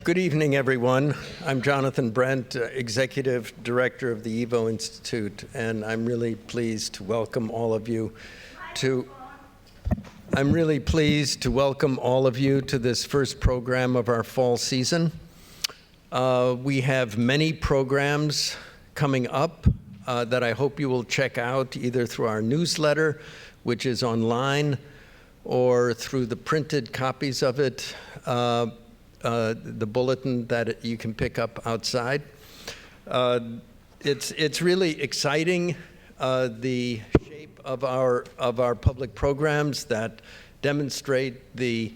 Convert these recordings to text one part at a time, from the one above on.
Good evening, everyone. I'm Jonathan Brent, Executive Director of the YIVO Institute, and I'm really pleased to welcome all of you to this first program of our fall season. We have many programs coming up that I hope you will check out either through our newsletter, which is online, or through the printed copies of it, the bulletin that you can pick up outside. It's really exciting, the shape of our public programs that demonstrate the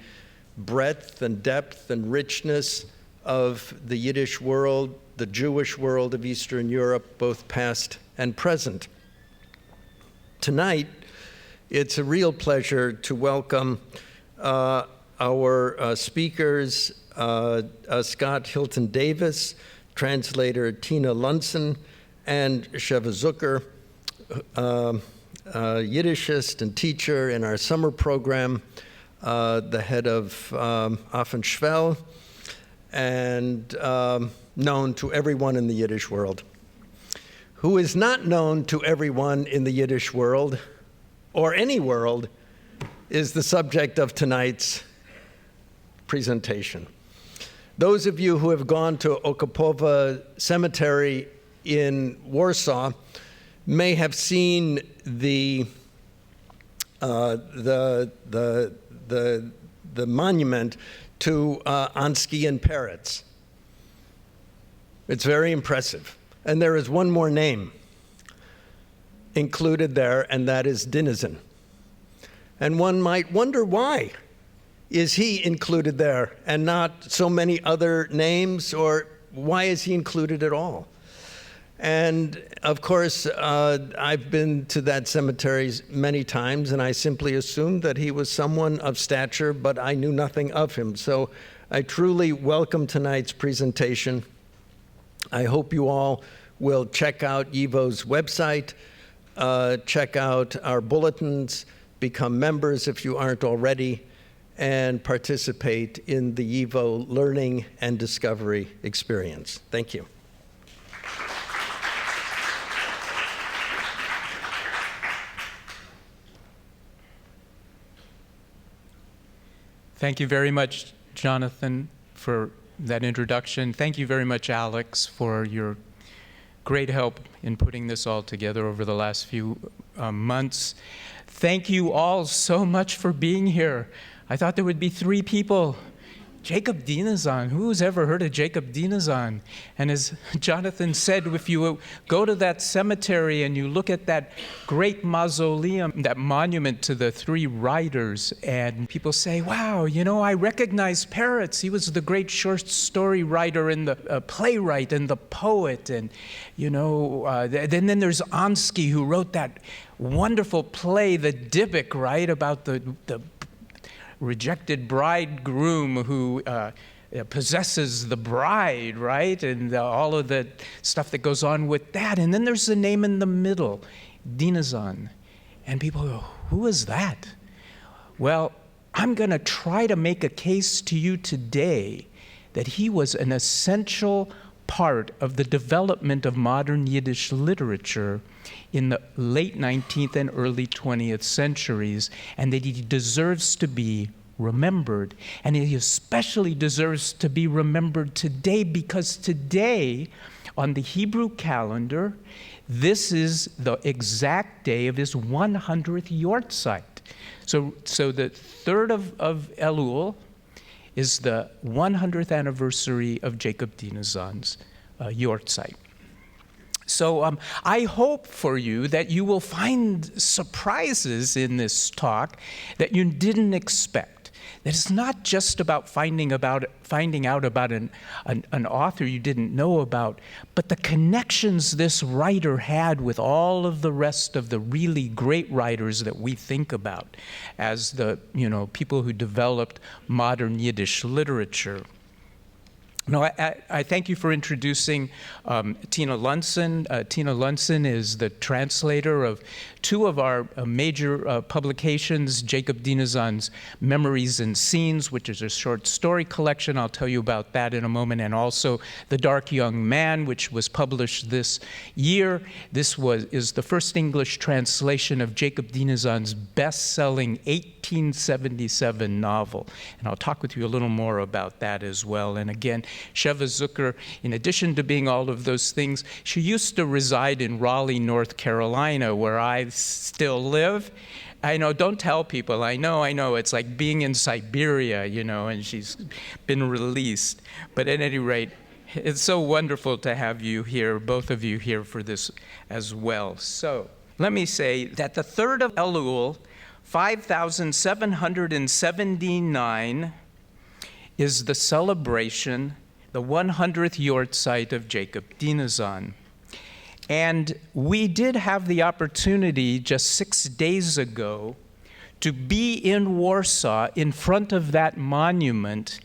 breadth and depth and richness of the Yiddish world, the Jewish world of Eastern Europe, both past and present. Tonight, it's a real pleasure to welcome our speakers, Scott Hilton Davis, translator Tina Lunson, and Sheva Zucker, Yiddishist and teacher in our summer program, the head of Orphan Shvel, and known to everyone in the Yiddish world. Who is not known to everyone in the Yiddish world, or any world, is the subject of tonight's presentation. Those of you who have gone to Okapova Cemetery in Warsaw may have seen the monument to Ansky and Peretz. It's very impressive. And there is one more name included there, and that is Denizon. And one might wonder why is he included there and not so many other names, or why is he included at all? And of course, I've been to that cemetery many times, and I simply assumed that he was someone of stature, but I knew nothing of him. So I truly welcome tonight's presentation. I hope you all will check out YIVO's website, check out our bulletins, become members if you aren't already, and participate in the YIVO learning and discovery experience. Thank you. Thank you very much, Jonathan, for that introduction. Thank you very much, Alex, for your great help in putting this all together over the last few months. Thank you all so much for being here. I thought there would be 3 people. Jacob Dinezon, who's ever heard of Jacob Dinezon? And as Jonathan said, if you go to that cemetery and you look at that great mausoleum, that monument to the 3 writers, and people say, wow, you know, I recognize Peretz. He was the great short story writer and the playwright and the poet. And, you know, then there's Ansky, who wrote that wonderful play, The Dybbuk, right, about the rejected bridegroom who possesses the bride, right? And all of the stuff that goes on with that. And then there's the name in the middle, Dinezon. And people go, who is that? Well, I'm going to try to make a case to you today that he was an essential part of the development of modern Yiddish literature in the late 19th and early 20th centuries, and that he deserves to be remembered. And he especially deserves to be remembered today, because today, on the Hebrew calendar, this is the exact day of his 100th yortzeit. So the 3rd of Elul is the 100th anniversary of Jacob Dinezon's yortzeit. So I hope for you that you will find surprises in this talk that you didn't expect. That it's not just about finding out about an author you didn't know about, but the connections this writer had with all of the rest of the really great writers that we think about as the, you know, people who developed modern Yiddish literature. No, I thank you for introducing Tina Lunson. Tina Lunson is the translator of two of our major publications, Jacob Dinezon's Memories and Scenes, which is a short story collection. I'll tell you about that in a moment, and also The Dark Young Man, which was published this year. This is the first English translation of Jacob Dinezon's best-selling 1877 novel. And I'll talk with you a little more about that as well. And again, Sheva Zucker, in addition to being all of those things, she used to reside in Raleigh, North Carolina, where I still live. I know, don't tell people. I know. It's like being in Siberia, you know, and she's been released. But at any rate, it's so wonderful to have you here, both of you here for this as well. So let me say that the 3rd of Elul, 5779, is the celebration, the 100th yahrzeit of Jacob Dinezon. And we did have the opportunity just 6 days ago to be in Warsaw in front of that monument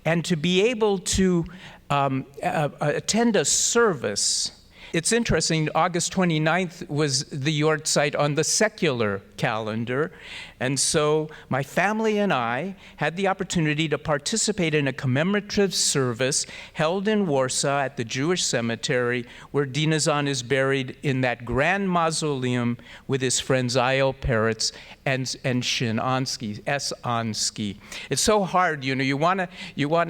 and to be able to attend a service. It's interesting, August 29th was the yahrzeit on the secular calendar, and so my family and I had the opportunity to participate in a commemorative service held in Warsaw at the Jewish cemetery, where Dinezon is buried in that grand mausoleum with his friends Ayel Peretz and Shin Ansky, S. Ansky. It's so hard, you know. You wanna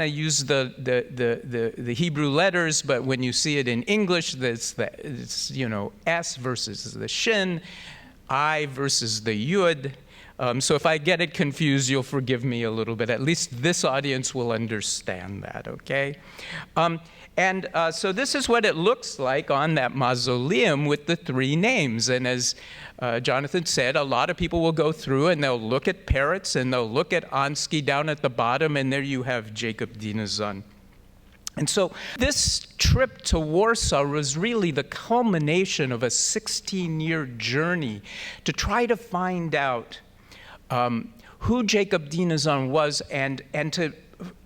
use the Hebrew letters, but when you see it in English, it's you know, S versus the Shin, I versus the Yud. So if I get it confused, you'll forgive me a little bit. At least this audience will understand that, okay? So this is what it looks like on that mausoleum with the 3 names. And as Jonathan said, a lot of people will go through and they'll look at Peretz and they'll look at Ansky down at the bottom, and there you have Jacob Dinezon. And so this trip to Warsaw was really the culmination of a 16-year journey to try to find out who Jacob Dinezon was, and to,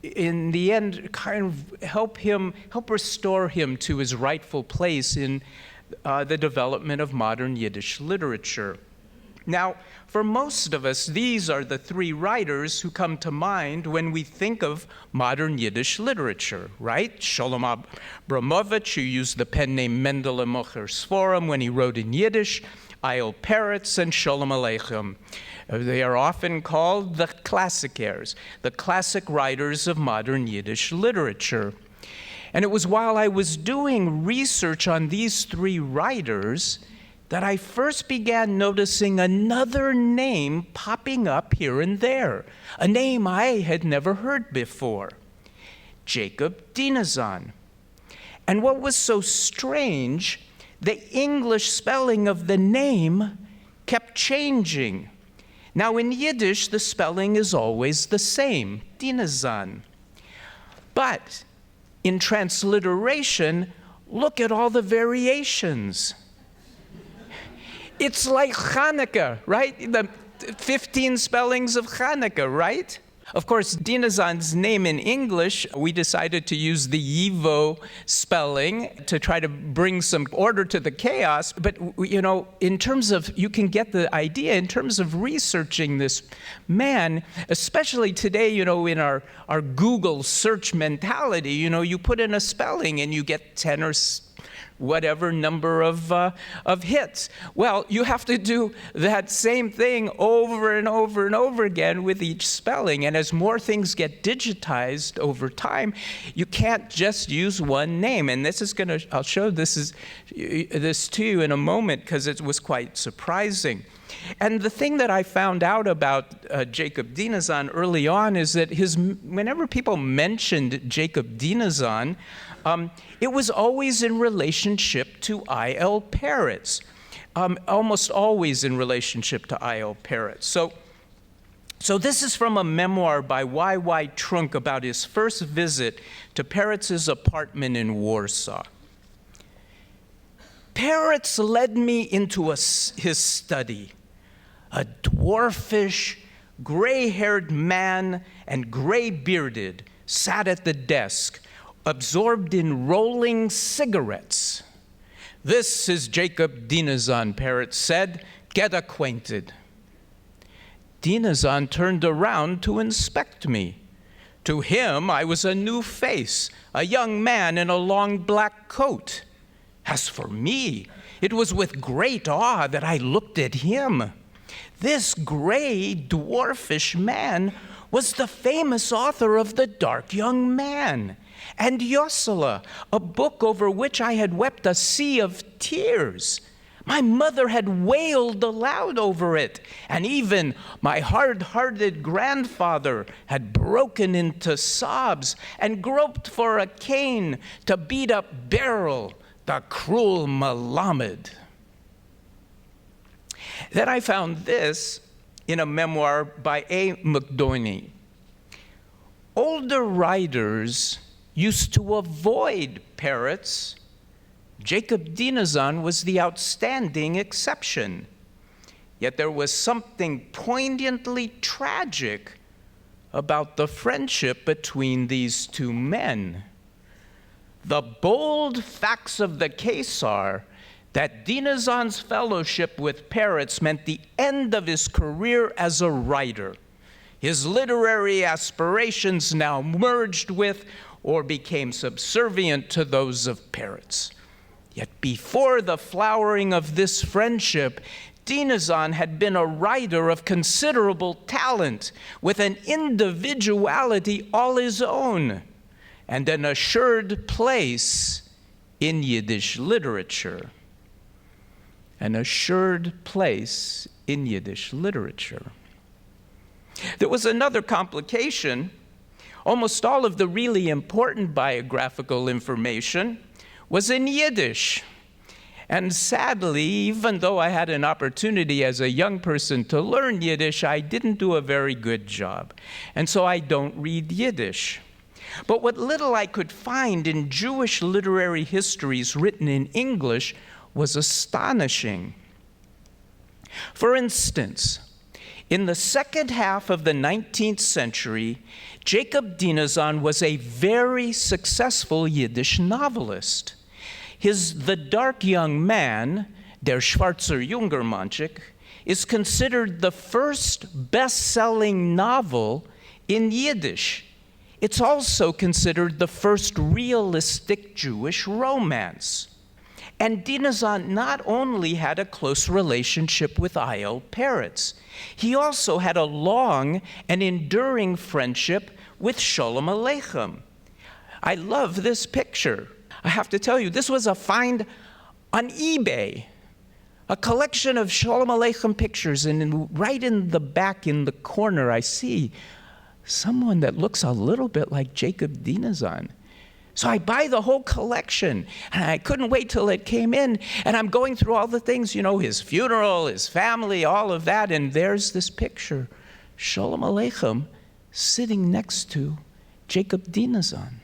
in the end, kind of help restore him to his rightful place in the development of modern Yiddish literature. Now, for most of us, these are the 3 writers who come to mind when we think of modern Yiddish literature, right? Sholem Abramovich, who used the pen name Mendel Mocher Sforum when he wrote in Yiddish, Ayel Peretz and Sholem Aleichem. They are often called the classicaires, the classic writers of modern Yiddish literature. And it was while I was doing research on these 3 writers that I first began noticing another name popping up here and there, a name I had never heard before, Jacob Dinezon. And what was so strange, the English spelling of the name kept changing. Now in Yiddish, the spelling is always the same, Dinezon. But in transliteration, look at all the variations. It's like Hanukkah, right? The 15 spellings of Hanukkah, right? Of course, Dinezon's name in English, we decided to use the YIVO spelling to try to bring some order to the chaos. But, you know, in terms of, you can get the idea, in terms of researching this man, especially today, you know, in our Google search mentality, you know, you put in a spelling and you get 10 or whatever number of hits. Well, you have to do that same thing over and over and over again with each spelling. And as more things get digitized over time, you can't just use one name. And this is I'll show this to you in a moment, because it was quite surprising. And the thing that I found out about Jacob Dinezon early on is that whenever people mentioned Jacob Dinezon, it was always in relationship to Ayel Peretz, almost always in relationship to Ayel Peretz. So this is from a memoir by Y.Y. Trunk about his first visit to Peretz's apartment in Warsaw. Peretz led me into his study, a dwarfish, gray-haired man and gray-bearded sat at the desk, absorbed in rolling cigarettes. "This is Jacob Dinezon," Peretz said. "Get acquainted." Dinezon turned around to inspect me. To him, I was a new face, a young man in a long black coat. As for me, it was with great awe that I looked at him. This gray, dwarfish man was the famous author of The Dark Young Man and Yosela, a book over which I had wept a sea of tears. My mother had wailed aloud over it, and even my hard-hearted grandfather had broken into sobs and groped for a cane to beat up Beryl, the cruel Malamed. Then I found this in a memoir by A. McDonough. Older writers used to avoid Peretz. Jacob Dinezon was the outstanding exception. Yet there was something poignantly tragic about the friendship between these two men. The bold facts of the case are that Dinezon's fellowship with Peretz meant the end of his career as a writer. His literary aspirations now merged with or became subservient to those of Peretz. Yet before the flowering of this friendship, Dinezon had been a writer of considerable talent, with an individuality all his own, and an assured place in Yiddish literature. An assured place in Yiddish literature. There was another complication. Almost all of the really important biographical information was in Yiddish. And sadly, even though I had an opportunity as a young person to learn Yiddish, I didn't do a very good job. And so I don't read Yiddish. But what little I could find in Jewish literary histories written in English was astonishing. For instance, in the second half of the 19th century, Jacob Dinezon was a very successful Yiddish novelist. His The Dark Young Man, Der Schwarzer Jungermannschick, is considered the first best-selling novel in Yiddish. It's also considered the first realistic Jewish romance. And Dinezon not only had a close relationship with I.L. Peretz, he also had a long and enduring friendship with Sholem Aleichem. I love this picture. I have to tell you, this was a find on eBay, a collection of Sholem Aleichem pictures, and right in the back in the corner I see someone that looks a little bit like Jacob Dinezon. So I buy the whole collection, and I couldn't wait till it came in, and I'm going through all the things, you know, his funeral, his family, all of that, and there's this picture, Sholem Aleichem sitting next to Jacob Dinezon.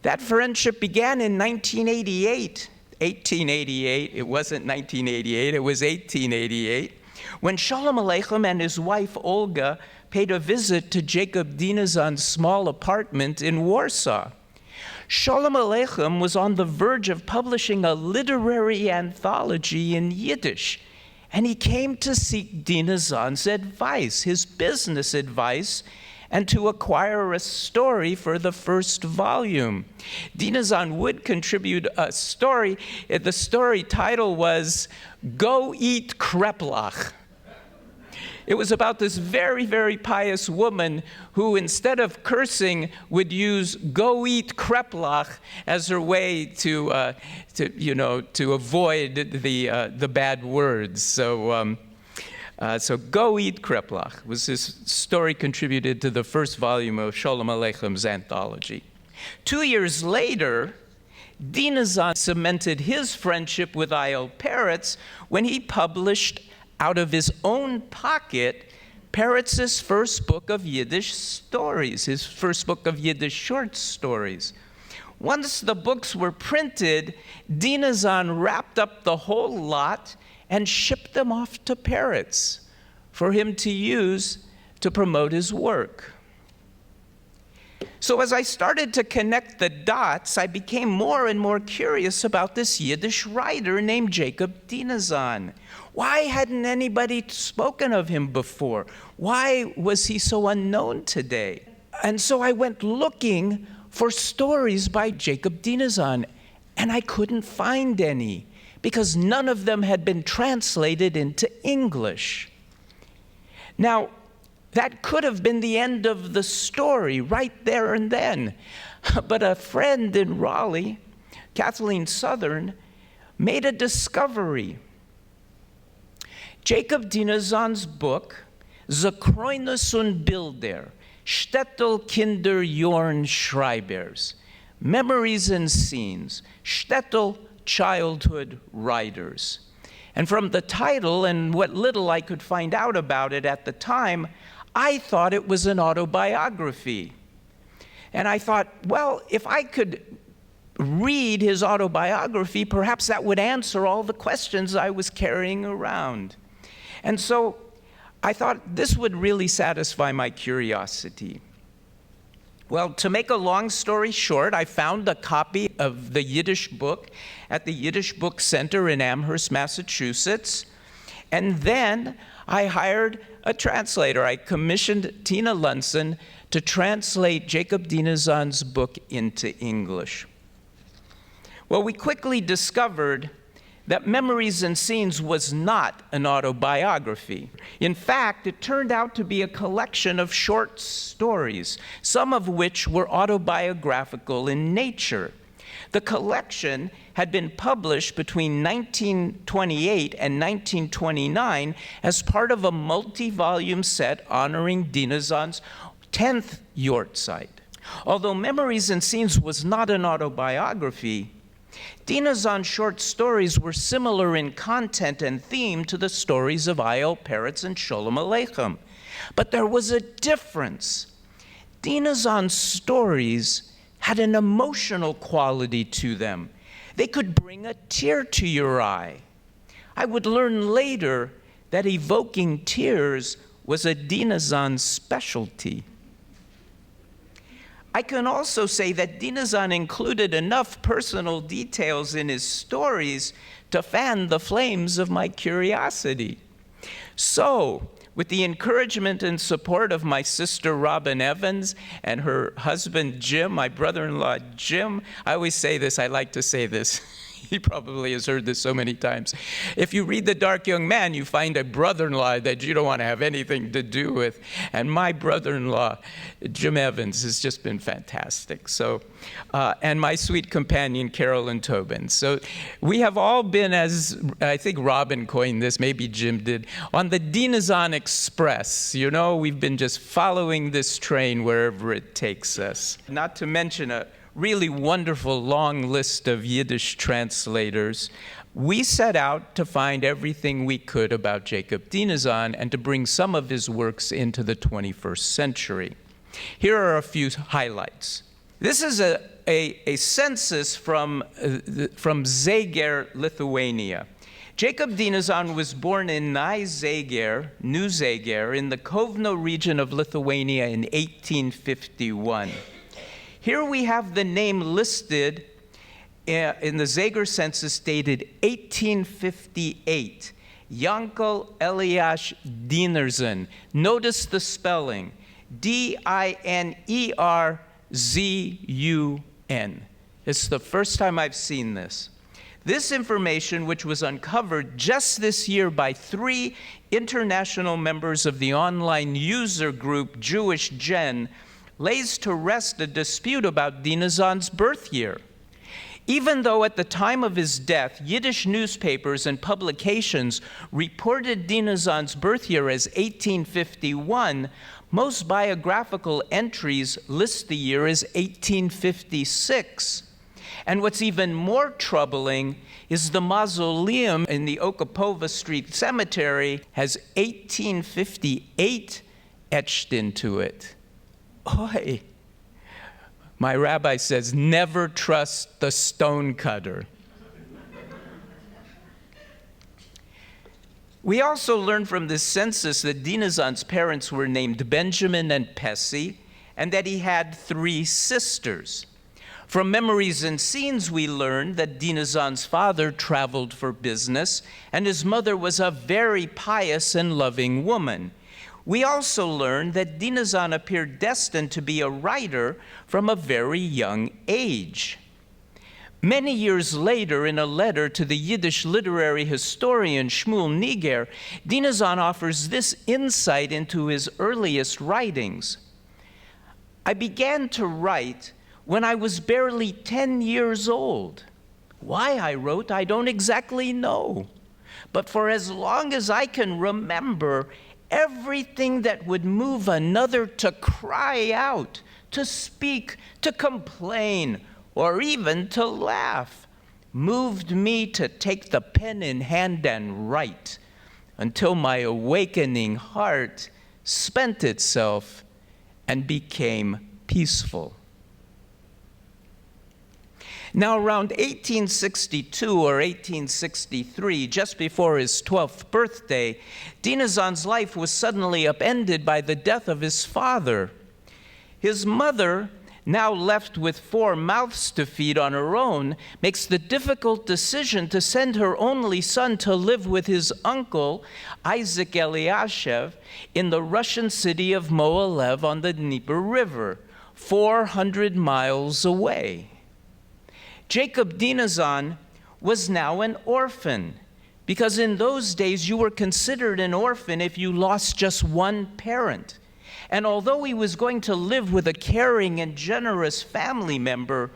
That friendship began in 1888. It wasn't 1988, it was 1888, when Sholem Aleichem and his wife Olga paid a visit to Jacob Dinezon's small apartment in Warsaw. Sholem Aleichem was on the verge of publishing a literary anthology in Yiddish, and he came to seek Dinezon's advice, his business advice, and to acquire a story for the first volume. Dinezon would contribute a story. The story title was Go Eat Kreplach. It was about this very, very pious woman who, instead of cursing, would use "go eat kreplach" as her way to avoid the bad words. So "Go Eat Kreplach" was this story contributed to the first volume of Sholem Aleichem's anthology. 2 years later, Dinezon cemented his friendship with I.L. Peretz when he published, out of his own pocket, Peretz's first book of Yiddish stories, his first book of Yiddish short stories. Once the books were printed, Dinezon wrapped up the whole lot and shipped them off to Peretz for him to use to promote his work. So as I started to connect the dots, I became more and more curious about this Yiddish writer named Jacob Dinezon. Why hadn't anybody spoken of him before? Why was he so unknown today? And so I went looking for stories by Jacob Dinezon, and I couldn't find any because none of them had been translated into English. Now, that could have been the end of the story right there and then. But a friend in Raleigh, Kathleen Southern, made a discovery. Jacob Dinezon's book, Zerkräunis und Bilder, Städtel, Kinder, Jorn, Schreibers, Memories and Scenes, Städtel, Childhood Writers. And from the title and what little I could find out about it at the time, I thought it was an autobiography. And I thought, well, if I could read his autobiography, perhaps that would answer all the questions I was carrying around. And so I thought this would really satisfy my curiosity. Well, to make a long story short, I found a copy of the Yiddish book at the Yiddish Book Center in Amherst, Massachusetts. And then I hired a translator. I commissioned Tina Lunson to translate Jacob Dinezon's book into English. Well, we quickly discovered that Memories and Scenes was not an autobiography. In fact, it turned out to be a collection of short stories, some of which were autobiographical in nature. The collection had been published between 1928 and 1929 as part of a multi-volume set honoring Dinezon's 10th Yortzeit. Although Memories and Scenes was not an autobiography, Dinezon's short stories were similar in content and theme to the stories of Peretz and Sholem Aleichem. But there was a difference. Dinezon's stories had an emotional quality to them. They could bring a tear to your eye. I would learn later that evoking tears was a Dinezon specialty. I can also say that Dinezon included enough personal details in his stories to fan the flames of my curiosity. So, with the encouragement and support of my sister Robin Evans and her husband Jim, my brother-in-law Jim, I always say this, I like to say this. He probably has heard this so many times. If you read The Dark Young Man, you find a brother-in-law that you don't want to have anything to do with. And my brother-in-law, Jim Evans, has just been fantastic. So, and my sweet companion, Carolyn Tobin. So we have all been, as I think Robin coined this, maybe Jim did, on the Dinezon Express. You know, we've been just following this train wherever it takes us. Not to mention a really wonderful long list of Yiddish translators. We set out to find everything we could about Jacob Dinezon and to bring some of his works into the 21st century. Here are a few highlights. This is a census from Zager, Lithuania. Jacob Dinezon was born in Ny Zager, New Zager, in the Kovno region of Lithuania in 1851. Here we have the name listed in the Zager census dated 1858, Yankev Dinezon. Notice the spelling, Dinerzun. It's the first time I've seen this. This information, which was uncovered just this year by 3 international members of the online user group Jewish Gen, lays to rest a dispute about Dinezon's birth year. Even though at the time of his death, Yiddish newspapers and publications reported Dinezon's birth year as 1851, most biographical entries list the year as 1856. And what's even more troubling is the mausoleum in the Okapova Street Cemetery has 1858 etched into it. Oy. My rabbi says, never trust the stonecutter. We also learned from this census that Dinezon's parents were named Benjamin and Pessy, and that he had 3 sisters. From Memories and Scenes, we learn that Dinezon's father traveled for business, and his mother was a very pious and loving woman. We also learn that Dinezon appeared destined to be a writer from a very young age. Many years later, in a letter to the Yiddish literary historian Shmuel Niger, Dinezon offers this insight into his earliest writings. I began to write when I was barely 10 years old. Why I wrote, I don't exactly know. But for as long as I can remember, everything that would move another to cry out, to speak, to complain, or even to laugh, moved me to take the pen in hand and write, until my awakening heart spent itself and became peaceful. Now, around 1862 or 1863, just before his 12th birthday, Dinezon's life was suddenly upended by the death of his father. His mother, now left with 4 mouths to feed on her own, makes the difficult decision to send her only son to live with his uncle, Isak Eliashev, in the Russian city of Mohilev on the Dnieper River, 400 miles away. Jacob Dinezon was now an orphan, because in those days you were considered an orphan if you lost just one parent. And although he was going to live with a caring and generous family member,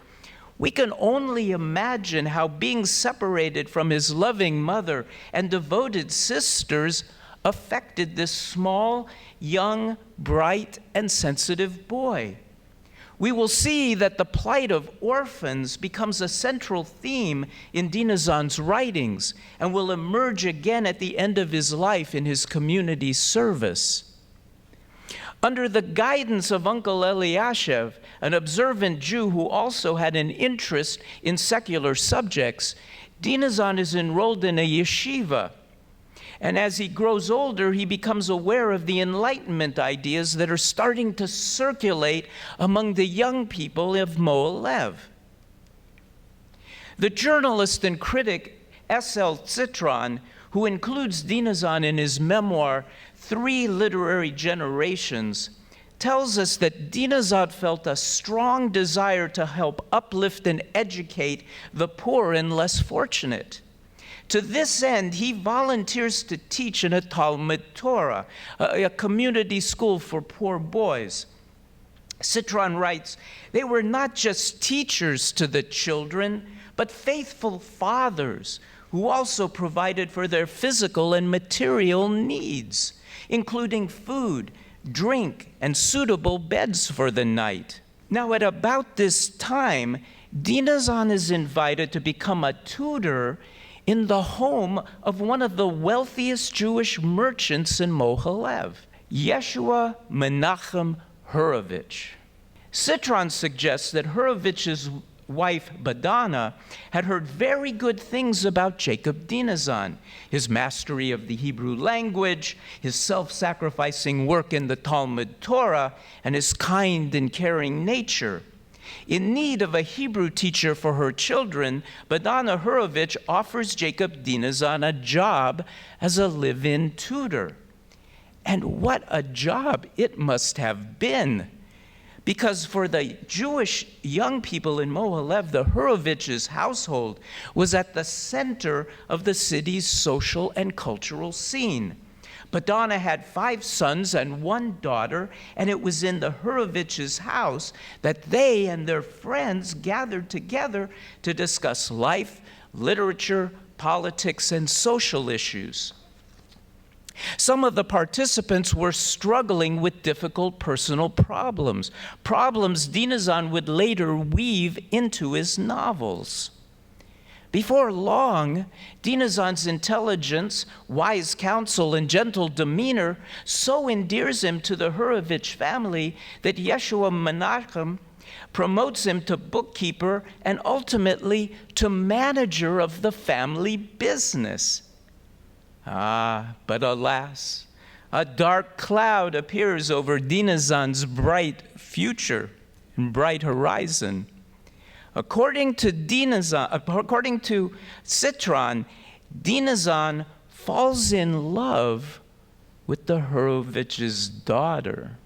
we can only imagine how being separated from his loving mother and devoted sisters affected this small, young, bright, and sensitive boy. We will see that the plight of orphans becomes a central theme in Dinezon's writings and will emerge again at the end of his life in his community service. Under the guidance of Uncle Eliashev, an observant Jew who also had an interest in secular subjects, Dinezon is enrolled in a yeshiva. And as he grows older, he becomes aware of the Enlightenment ideas that are starting to circulate among the young people of Mohilev. The journalist and critic S.L. Citron, who includes Dinezon in his memoir, 3 Literary Generations, tells us that Dinezon felt a strong desire to help uplift and educate the poor and less fortunate. To this end, he volunteers to teach in a Talmud Torah, a community school for poor boys. Citron writes, they were not just teachers to the children, but faithful fathers who also provided for their physical and material needs, including food, drink, and suitable beds for the night. Now, at about this time, Dinezon is invited to become a tutor in the home of one of the wealthiest Jewish merchants in Mohilev, Yeshua Menachem Hurovich. Citron suggests that Hurovich's wife, Badana, had heard very good things about Jacob Dinezon, his mastery of the Hebrew language, his self-sacrificing work in the Talmud Torah, and his kind and caring nature. In need of a Hebrew teacher for her children, Badana Hurovich offers Jacob Dinezon a job as a live-in tutor. And what a job it must have been! Because for the Jewish young people in Mohilev, the Hurovich's household was at the center of the city's social and cultural scene. Badana had 5 sons and 1 daughter, and it was in the Hurovich's house that they and their friends gathered together to discuss life, literature, politics, and social issues. Some of the participants were struggling with difficult personal problems Dinezon would later weave into his novels. Before long, Dinezon's intelligence, wise counsel, and gentle demeanor so endears him to the Hurovich family that Yeshua Menachem promotes him to bookkeeper and ultimately to manager of the family business. But alas, A dark cloud appears over Dinezon's bright future and bright horizon. According to Citron, Dinezon falls in love with the Horovich's daughter.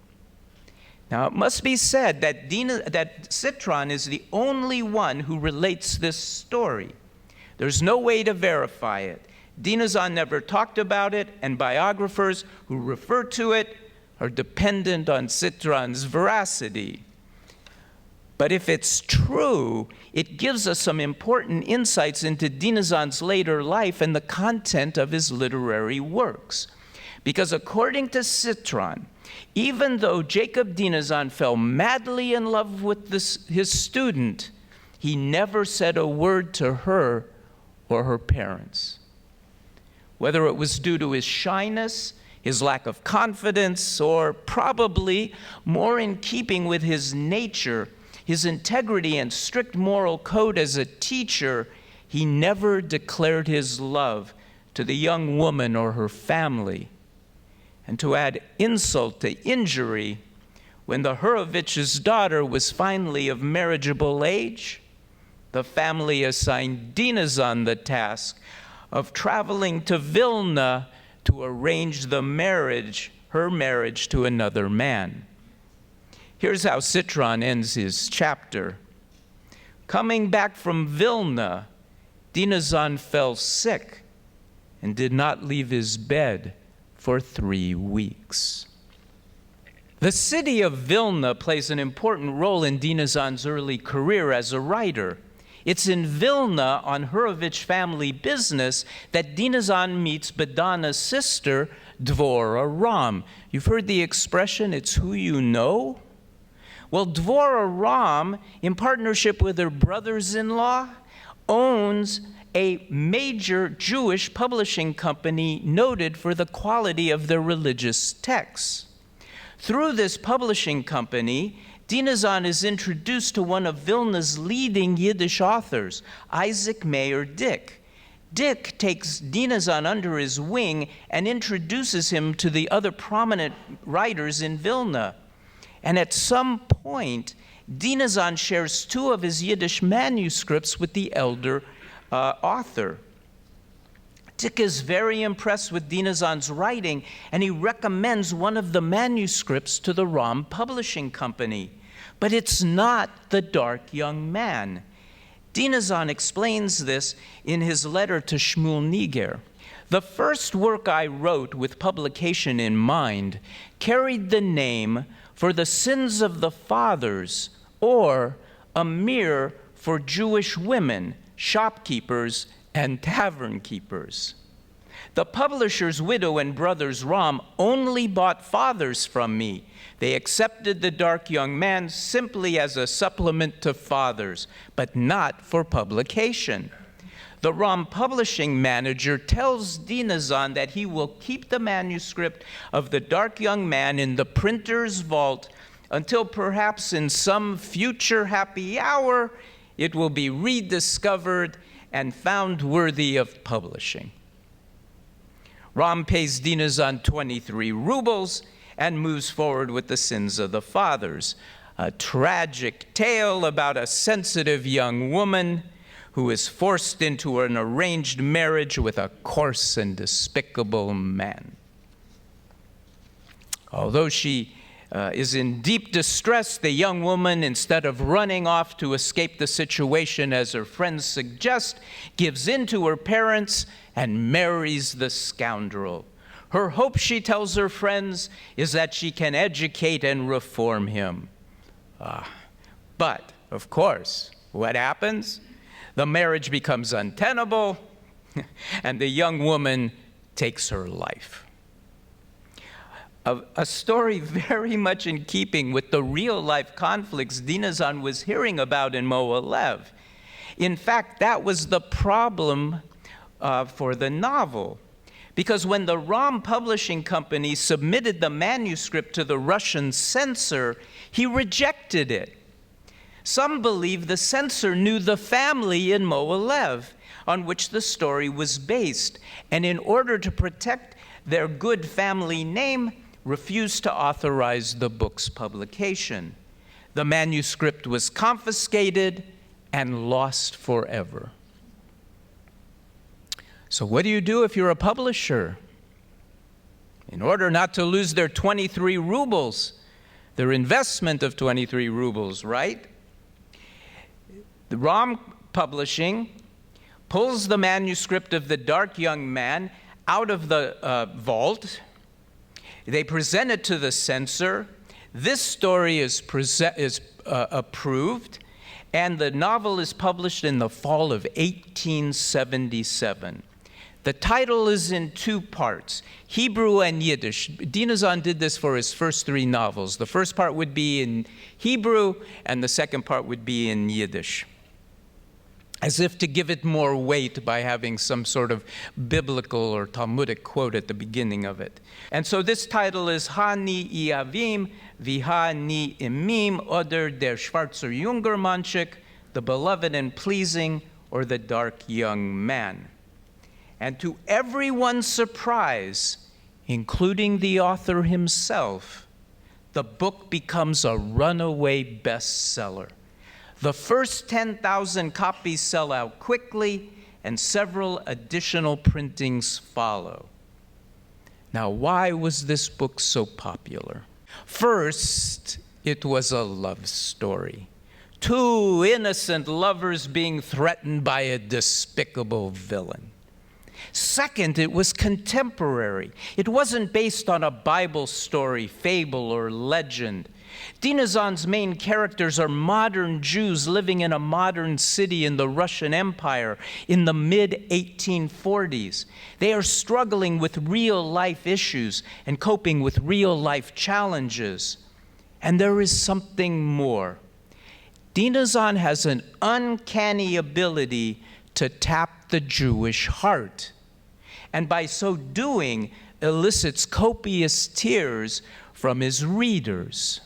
Now, it must be said that Citron is the only one who relates this story. There's no way to verify it. Dinezon never talked about it, and biographers who refer to it are dependent on Citron's veracity. But if it's true, it gives us some important insights into Dinezon's later life and the content of his literary works. Because according to Citron, even though Jacob Dinezon fell madly in love with his student, he never said a word to her or her parents. Whether it was due to his shyness, his lack of confidence, or probably more in keeping with his nature, his integrity and strict moral code as a teacher, he never declared his love to the young woman or her family. And to add insult to injury, when the Horovich's daughter was finally of marriageable age, the family assigned Dinezon the task of traveling to Vilna to arrange her marriage to another man. Here's how Citron ends his chapter. Coming back from Vilna, Dinezon fell sick and did not leave his bed for 3 weeks. The city of Vilna plays an important role in Dinezon's early career as a writer. It's in Vilna, on Horovich family business, that Dinezon meets Badana's sister, Dvora Ram. You've heard the expression, it's who you know? Well, Dvora Ram, in partnership with her brothers-in-law, owns a major Jewish publishing company noted for the quality of their religious texts. Through this publishing company, Dinezon is introduced to one of Vilna's leading Yiddish authors, Isaac Mayer Dick. Dick takes Dinezon under his wing and introduces him to the other prominent writers in Vilna. And at some point, Dinezon shares 2 of his Yiddish manuscripts with the elder author. Dick is very impressed with Dinezon's writing, and he recommends one of the manuscripts to the Ram Publishing Company. But it's not The Dark Young Man. Dinezon explains this in his letter to Shmuel Niger. The first work I wrote with publication in mind carried the name For the Sins of the Fathers, or A Mirror for Jewish Women, Shopkeepers, and Tavern Keepers. The publisher's widow and brothers Ram only bought Fathers from me. They accepted The Dark Young Man simply as a supplement to Fathers, but not for publication. The Ram publishing manager tells Dinezon that he will keep the manuscript of The Dark Young Man in the printer's vault until perhaps in some future happy hour it will be rediscovered and found worthy of publishing. Ram pays Dinezon 23 rubles and moves forward with The Sins of the Fathers, a tragic tale about a sensitive young woman who is forced into an arranged marriage with a coarse and despicable man. Although she is in deep distress, the young woman, instead of running off to escape the situation as her friends suggest, gives in to her parents and marries the scoundrel. Her hope, she tells her friends, is that she can educate and reform him. But, of course, what happens? The marriage becomes untenable, and the young woman takes her life. A story very much in keeping with the real-life conflicts Dinezon was hearing about in Moalev. In fact, that was the problem for the novel. Because when the Ram Publishing Company submitted the manuscript to the Russian censor, he rejected it. Some believe the censor knew the family in Moalev on which the story was based, and in order to protect their good family name, refused to authorize the book's publication. The manuscript was confiscated and lost forever. So what do you do if you're a publisher? In order not to lose their 23 rubles, their investment of 23 rubles, right? The Rom Publishing pulls the manuscript of The Dark Young Man out of the vault. They present it to the censor. This story is approved, and the novel is published in the fall of 1877. The title is in two parts, Hebrew and Yiddish. Dinezon did this for his first three novels. The first part would be in Hebrew, and the second part would be in Yiddish, as if to give it more weight by having some sort of biblical or Talmudic quote at the beginning of it. And so this title is Ha ni Iavim Viha ni Imim oder der Schwarzer Junger Manchik, the beloved and pleasing, or the dark young man. And to everyone's surprise, including the author himself, the book becomes a runaway bestseller. The first 10,000 copies sell out quickly, and several additional printings follow. Now, why was this book so popular? First, it was a love story. Two innocent lovers being threatened by a despicable villain. Second, it was contemporary. It wasn't based on a Bible story, fable, or legend. Dinezon's main characters are modern Jews living in a modern city in the Russian Empire in the mid-1840s. They are struggling with real-life issues and coping with real-life challenges. And there is something more. Dinezon has an uncanny ability to tap the Jewish heart, and by so doing, elicits copious tears from his readers.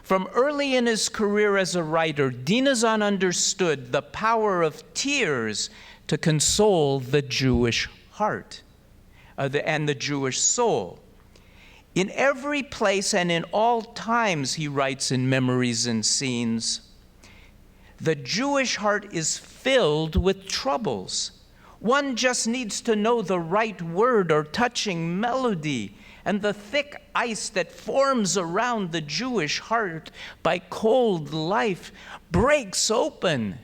From early in his career as a writer, Dinezon understood the power of tears to console the Jewish heart and the Jewish soul. In every place and in all times, he writes in Memories and Scenes, the Jewish heart is filled with troubles. One just needs to know the right word or touching melody, and the thick ice that forms around the Jewish heart by cold life breaks open,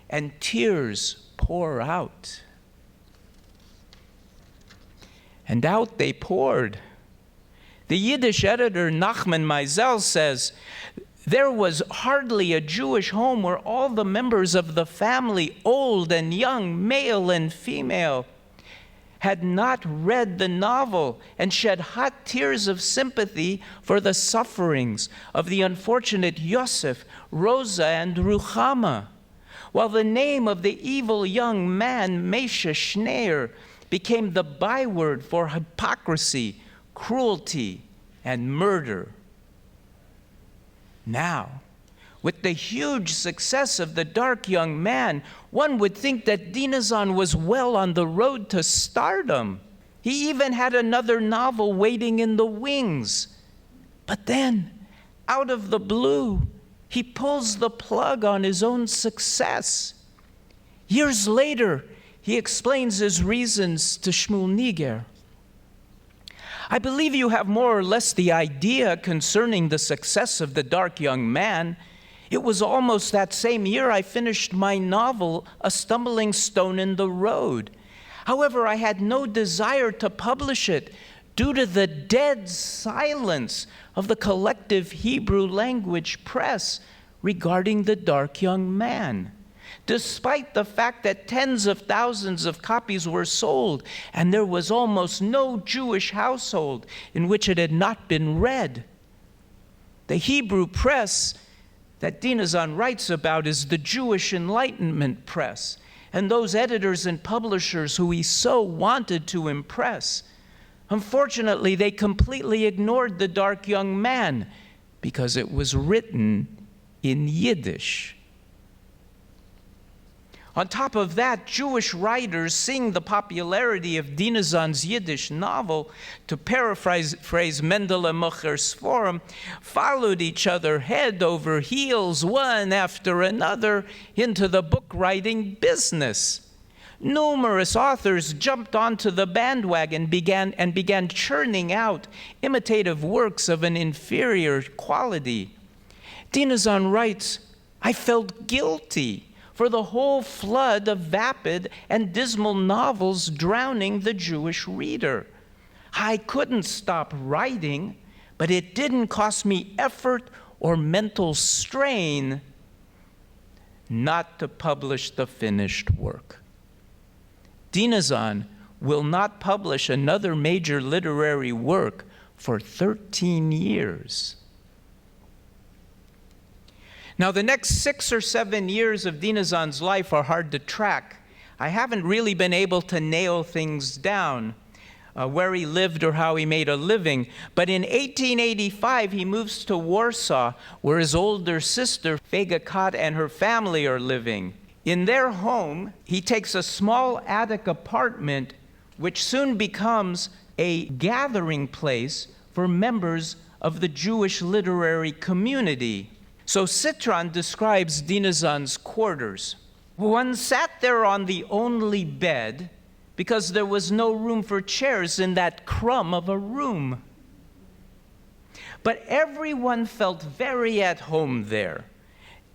and tears pour out. And out they poured. The Yiddish editor Nachman Meisel says, there was hardly a Jewish home where all the members of the family, old and young, male and female, had not read the novel and shed hot tears of sympathy for the sufferings of the unfortunate Yosef, Rosa, and Ruchama, while the name of the evil young man, Mesha Schneer, became the byword for hypocrisy, cruelty, and murder. Now, with the huge success of The Dark Young Man, one would think that Dinezon was well on the road to stardom. He even had another novel waiting in the wings. But then, out of the blue, he pulls the plug on his own success. Years later, he explains his reasons to Shmuel Niger. I believe you have more or less the idea concerning the success of The Dark Young Man. It was almost that same year I finished my novel, A Stumbling Stone in the Road. However, I had no desire to publish it due to the dead silence of the collective Hebrew language press regarding The Dark Young Man, despite the fact that tens of thousands of copies were sold and there was almost no Jewish household in which it had not been read. The Hebrew press that Dinezon writes about is the Jewish Enlightenment press, and those editors and publishers who he so wanted to impress. Unfortunately, they completely ignored The Dark Young Man because it was written in Yiddish. On top of that, Jewish writers, seeing the popularity of Dinezon's Yiddish novel, to paraphrase Mendele Mocher's forum, followed each other head over heels, one after another, into the book writing business. Numerous authors jumped onto the bandwagon and began churning out imitative works of an inferior quality. Dinezon writes, "I felt guilty for the whole flood of vapid and dismal novels drowning the Jewish reader. I couldn't stop writing, but it didn't cost me effort or mental strain not to publish the finished work." Dinezon will not publish another major literary work for 13 years. Now, the next 6 or 7 years of Dinezon's life are hard to track. I haven't really been able to nail things down, where he lived or how he made a living. But in 1885, he moves to Warsaw, where his older sister, Fega Kot, and her family are living. In their home, he takes a small attic apartment, which soon becomes a gathering place for members of the Jewish literary community. So Citron describes Dinezon's quarters. One sat there on the only bed because there was no room for chairs in that crumb of a room. But everyone felt very at home there.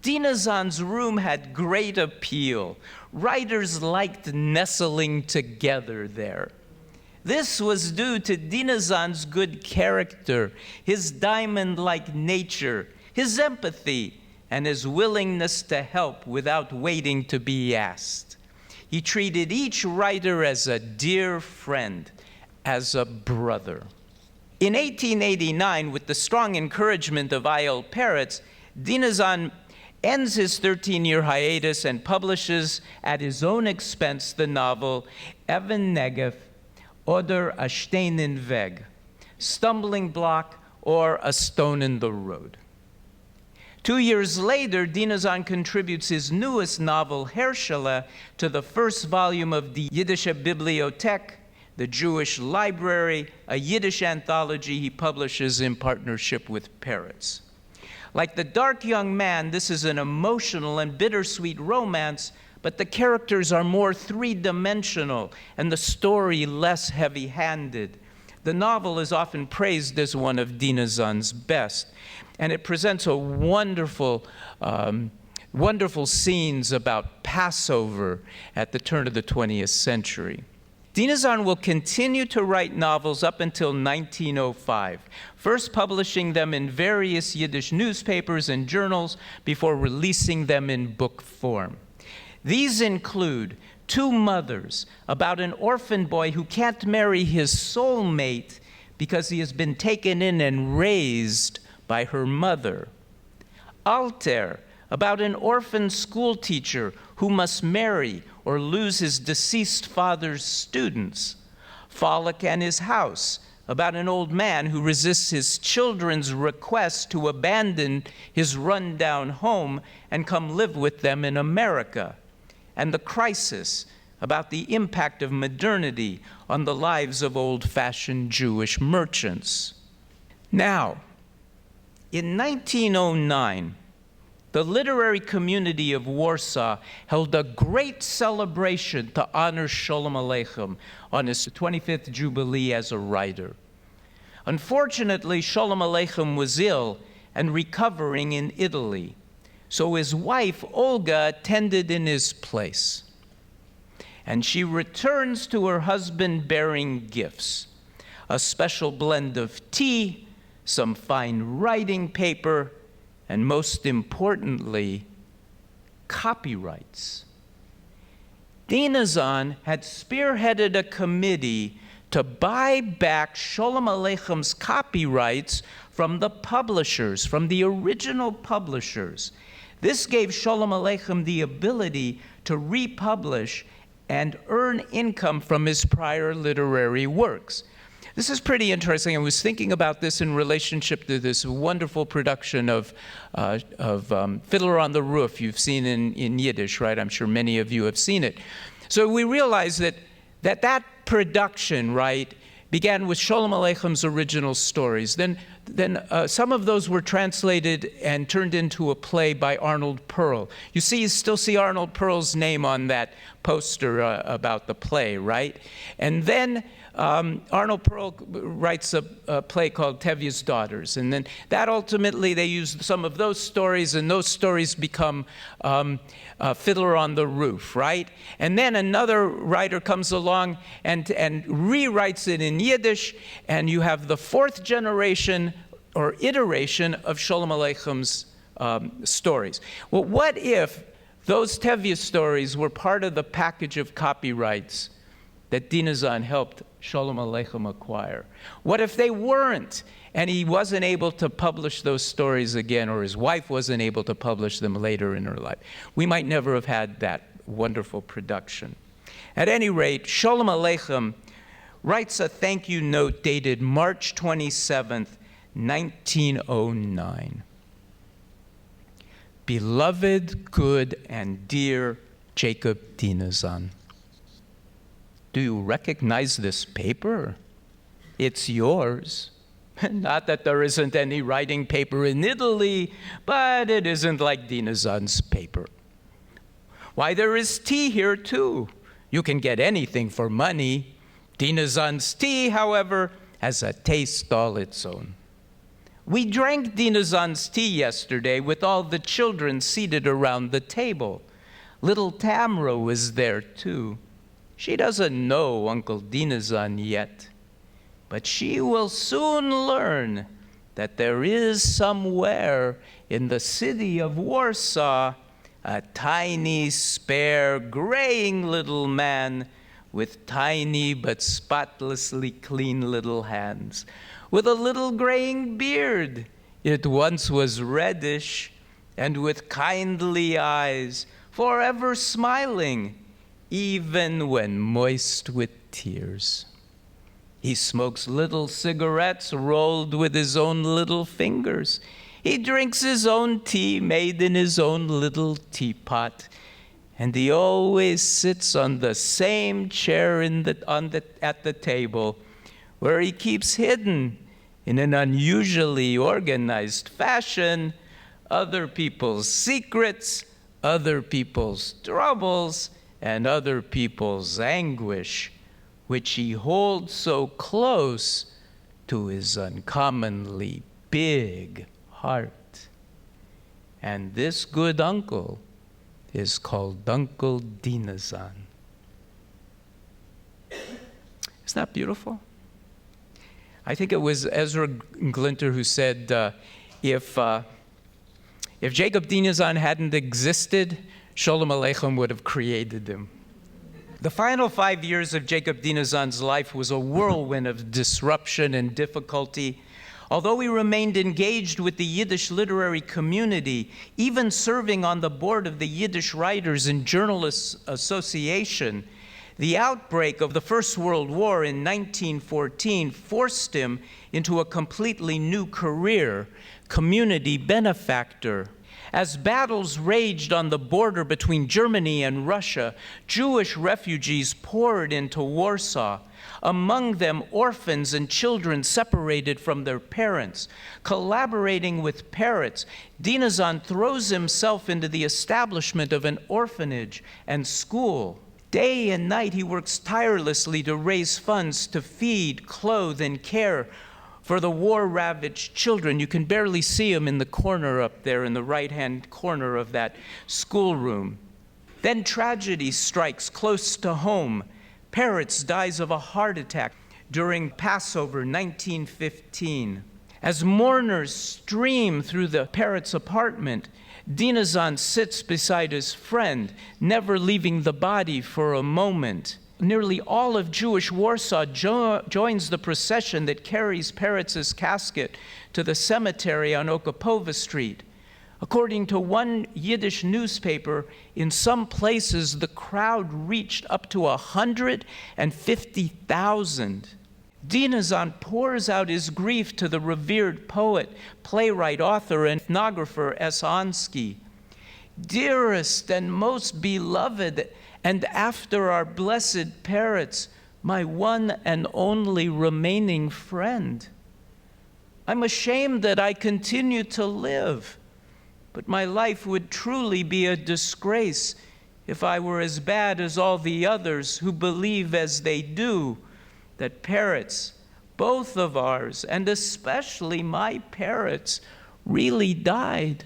Dinezon's room had great appeal. Writers liked nestling together there. This was due to Dinezon's good character, his diamond-like nature, his empathy, and his willingness to help without waiting to be asked. He treated each writer as a dear friend, as a brother. In 1889, with the strong encouragement of I.L. Peretz, Dinezon ends his 13-year hiatus and publishes at his own expense the novel Even Negev, oder a Steinen Weg, Stumbling Block or A Stone in the Road. 2 years later, Dinezon contributes his newest novel, Herschele, to the first volume of the Yiddish Bibliothek, the Jewish Library, a Yiddish anthology he publishes in partnership with Peretz. Like The Dark Young Man, this is an emotional and bittersweet romance, but the characters are more three-dimensional and the story less heavy-handed. The novel is often praised as one of Dinezon's best, and it presents a wonderful scenes about Passover at the turn of the 20th century. Dinezon will continue to write novels up until 1905, first publishing them in various Yiddish newspapers and journals before releasing them in book form. These include Two Mothers, about an orphan boy who can't marry his soulmate because he has been taken in and raised by her mother. Alter, about an orphan school teacher who must marry or lose his deceased father's students. Follick and His House, about an old man who resists his children's request to abandon his rundown home and come live with them in America. And The Crisis, about the impact of modernity on the lives of old-fashioned Jewish merchants. Now, in 1909, the literary community of Warsaw held a great celebration to honor Sholem Aleichem on his 25th Jubilee as a writer. Unfortunately, Sholem Aleichem was ill and recovering in Italy, so his wife, Olga, attended in his place. And she returns to her husband bearing gifts, a special blend of tea, some fine writing paper, and most importantly, copyrights. Dinezon had spearheaded a committee to buy back Sholem Aleichem's copyrights from the publishers, from the original publishers. This gave Sholem Aleichem the ability to republish and earn income from his prior literary works. This is pretty interesting. I was thinking about this in relationship to this wonderful production of Fiddler on the Roof you've seen in Yiddish, right? I'm sure many of you have seen it. So we realize that production, right, began with Sholem Aleichem's original stories. Then some of those were translated and turned into a play by Arnold Pearl. You still see Arnold Pearl's name on that poster about the play, right? And then Arnold Pearl writes a play called Tevye's Daughters, and then that ultimately they use some of those stories, and those stories become Fiddler on the Roof, right? And then another writer comes along and rewrites it in Yiddish, and you have the fourth generation or iteration of Sholem Aleichem's stories. Well, what if those Tevye stories were part of the package of copyrights that Dinezon helped Sholem Aleichem acquire? What if they weren't, and he wasn't able to publish those stories again, or his wife wasn't able to publish them later in her life? We might never have had that wonderful production. At any rate, Sholem Aleichem writes a thank you note dated March 27th, 1909. Beloved, good, and dear Jacob Dinezon, do you recognize this paper? It's yours. Not that there isn't any writing paper in Italy, but it isn't like Dinezon's paper. Why, there is tea here too. You can get anything for money. Dinezon's tea, however, has a taste all its own. We drank Dinezon's tea yesterday with all the children seated around the table. Little Tamra was there too. She doesn't know Uncle Dinezon yet, but she will soon learn that there is somewhere in the city of Warsaw a tiny, spare, graying little man with tiny but spotlessly clean little hands, with a little graying beard. It once was reddish, and with kindly eyes, forever smiling, even when moist with tears. He smokes little cigarettes rolled with his own little fingers. He drinks his own tea made in his own little teapot. And he always sits on the same chair at the table, where he keeps hidden in an unusually organized fashion other people's secrets, other people's troubles, and other people's anguish, which he holds so close to his uncommonly big heart. And this good uncle is called Uncle Dinezon. Isn't that beautiful? I think it was Ezra Glinter who said, if Jacob Dinezon hadn't existed, Sholem Aleichem would have created him. The final 5 years of Jacob Dinezon's life was a whirlwind of disruption and difficulty. Although he remained engaged with the Yiddish literary community, even serving on the board of the Yiddish Writers and Journalists Association, the outbreak of the First World War in 1914 forced him into a completely new career, community benefactor. As battles raged on the border between Germany and Russia, Jewish refugees poured into Warsaw, among them orphans and children separated from their parents. Collaborating with Peretz, Dinezon throws himself into the establishment of an orphanage and school. Day and night he works tirelessly to raise funds to feed, clothe, and care for the war-ravaged children. You can barely see them in the corner up there in the right-hand corner of that schoolroom. Then tragedy strikes close to home. Peretz dies of a heart attack during Passover 1915. As mourners stream through the Peretz apartment, Dinezon sits beside his friend, never leaving the body for a moment. Nearly all of Jewish Warsaw joins the procession that carries Peretz's casket to the cemetery on Okapova Street. According to one Yiddish newspaper, in some places the crowd reached up to 150,000. Dinezon pours out his grief to the revered poet, playwright, author, and ethnographer Esonsky. Dearest and most beloved, and after our blessed Peretz, my one and only remaining friend. I'm ashamed that I continue to live, but my life would truly be a disgrace if I were as bad as all the others who believe as they do that Peretz, both of ours, and especially my Peretz, really died.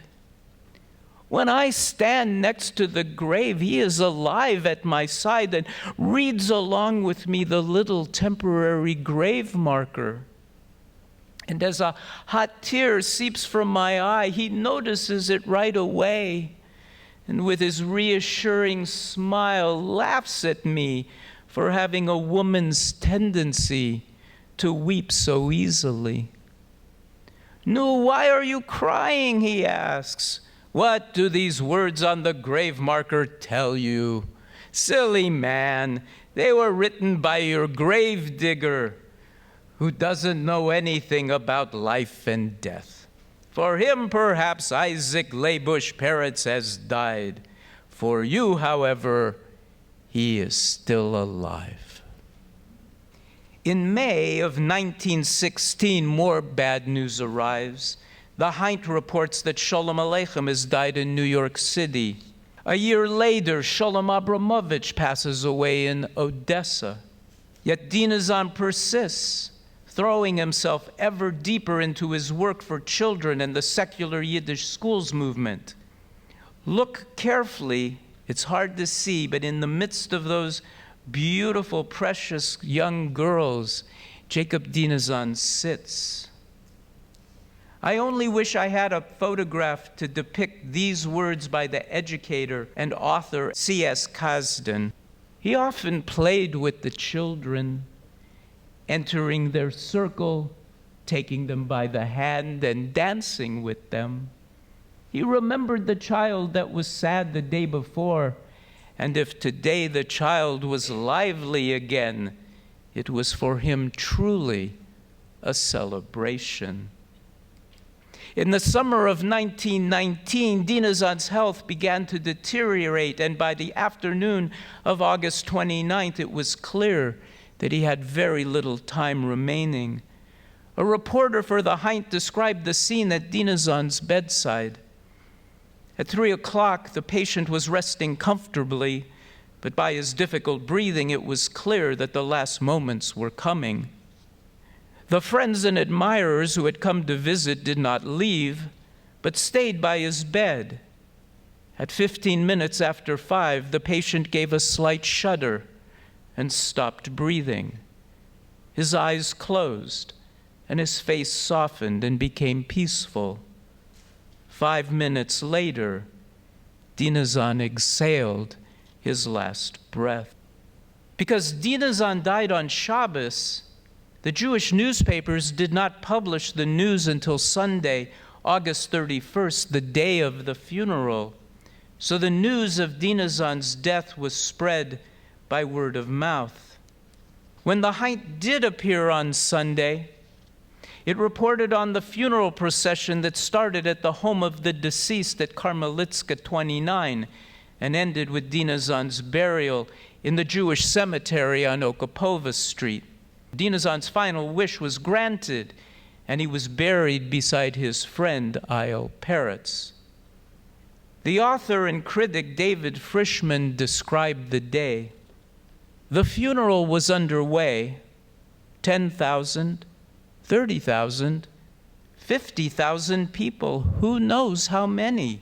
When I stand next to the grave, he is alive at my side and reads along with me the little temporary grave marker. And as a hot tear seeps from my eye, he notices it right away, and with his reassuring smile laughs at me for having a woman's tendency to weep so easily. "Nu, why are you crying?" he asks. "What do these words on the grave marker tell you?" "Silly man, they were written by your grave digger, who doesn't know anything about life and death. For him, perhaps, Isaac Leibush Peretz has died. For you, however, he is still alive." In May of 1916, more bad news arrives. The Heint reports that Sholem Aleichem has died in New York City. A year later, Sholem Abramovich passes away in Odessa. Yet Dinezon persists, throwing himself ever deeper into his work for children and the secular Yiddish schools movement. Look carefully, it's hard to see, but in the midst of those beautiful, precious young girls, Jacob Dinezon sits. I only wish I had a photograph to depict these words by the educator and author C.S. Kasdan. He often played with the children, entering their circle, taking them by the hand, and dancing with them. He remembered the child that was sad the day before, and if today the child was lively again, it was for him truly a celebration. In the summer of 1919, Dinezon's health began to deteriorate, and by the afternoon of August 29th, it was clear that he had very little time remaining. A reporter for the Heint described the scene at Dinezon's bedside. At 3 o'clock, the patient was resting comfortably, but by his difficult breathing, it was clear that the last moments were coming. The friends and admirers who had come to visit did not leave, but stayed by his bed. At 15 minutes after 5, the patient gave a slight shudder and stopped breathing. His eyes closed, and his face softened and became peaceful. 5 minutes later, Dinezon exhaled his last breath. Because Dinezon died on Shabbos, the Jewish newspapers did not publish the news until Sunday, August 31st, the day of the funeral. So the news of Dinezon's death was spread by word of mouth. When the Heint did appear on Sunday, it reported on the funeral procession that started at the home of the deceased at Karmelitska 29 and ended with Dinezon's burial in the Jewish cemetery on Okapova Street. Dinezon's final wish was granted, and he was buried beside his friend Eyal Peretz. The author and critic David Frischman described the day. The funeral was underway. 10,000, 30,000, 50,000 people, who knows how many.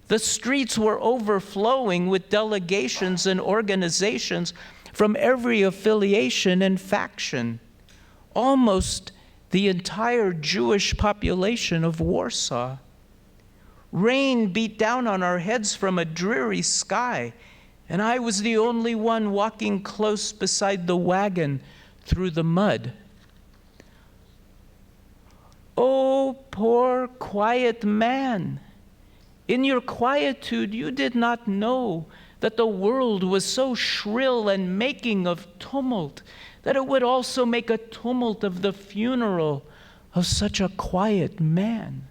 The streets were overflowing with delegations and organizations from every affiliation and faction. Almost the entire Jewish population of Warsaw. Rain beat down on our heads from a dreary sky, and I was the only one walking close beside the wagon through the mud. Oh, poor, quiet man. In your quietude, you did not know that the world was so shrill and making of tumult, that it would also make a tumult of the funeral of such a quiet man.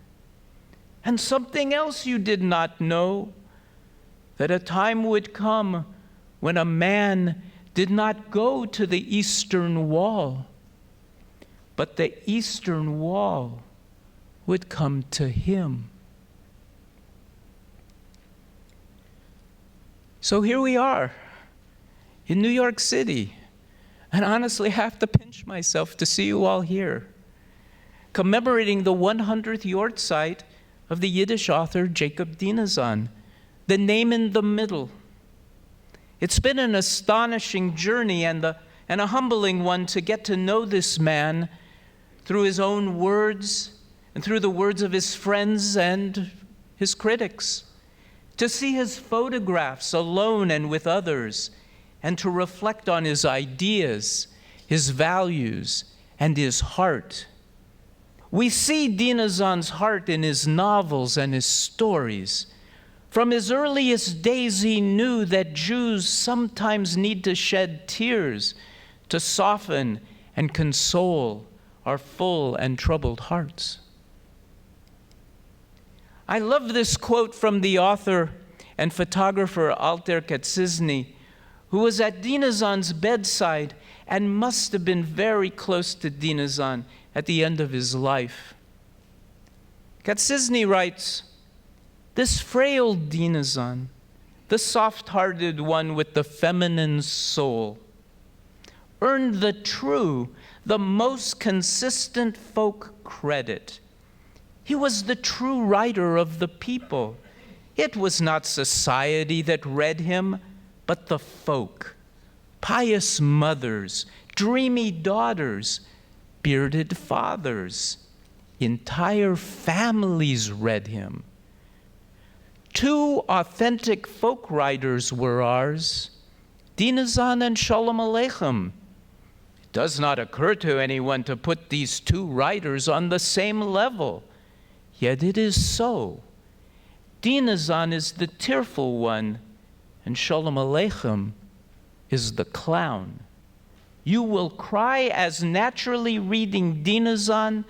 And something else you did not know, that a time would come when a man did not go to the eastern wall, but the eastern wall would come to him. So here we are in New York City, and honestly I have to pinch myself to see you all here, commemorating the 100th yahrzeit of the Yiddish author Jacob Dinezon, the name in the middle. It's been an astonishing journey and a humbling one to get to know this man through his own words and through the words of his friends and his critics, to see his photographs alone and with others, and to reflect on his ideas, his values, and his heart. We see Dinezon's heart in his novels and his stories. From his earliest days, he knew that Jews sometimes need to shed tears to soften and console our full and troubled hearts. I love this quote from the author and photographer Alter Kaczynski, who was at Dinezon's bedside and must have been very close to Dinezon at the end of his life. Kaczynski writes, "This frail Dinezon, the soft-hearted one with the feminine soul, earned the true, the most consistent folk credit. He was the true writer of the people. It was not society that read him, but the folk, pious mothers, dreamy daughters, bearded fathers. Entire families read him. Two authentic folk writers were ours, Dinezon and Sholem Aleichem. It does not occur to anyone to put these two writers on the same level, yet it is so. Dinezon is the tearful one, and Sholem Aleichem is the clown. You will cry as naturally reading Dinezon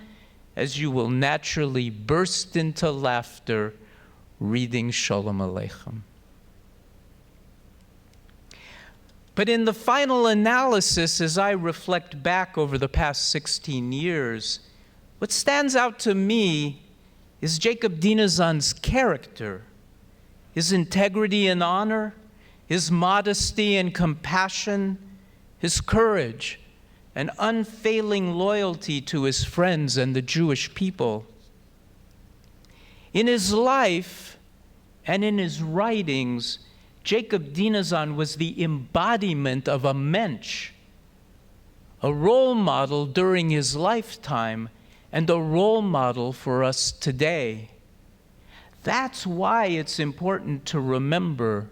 as you will naturally burst into laughter reading Sholem Aleichem." But in the final analysis, as I reflect back over the past 16 years, what stands out to me is Jacob Dinezon's character, his integrity and honor, his modesty and compassion, his courage and unfailing loyalty to his friends and the Jewish people. In his life and in his writings, Jacob Dinezon was the embodiment of a mensch, a role model during his lifetime and a role model for us today. That's why it's important to remember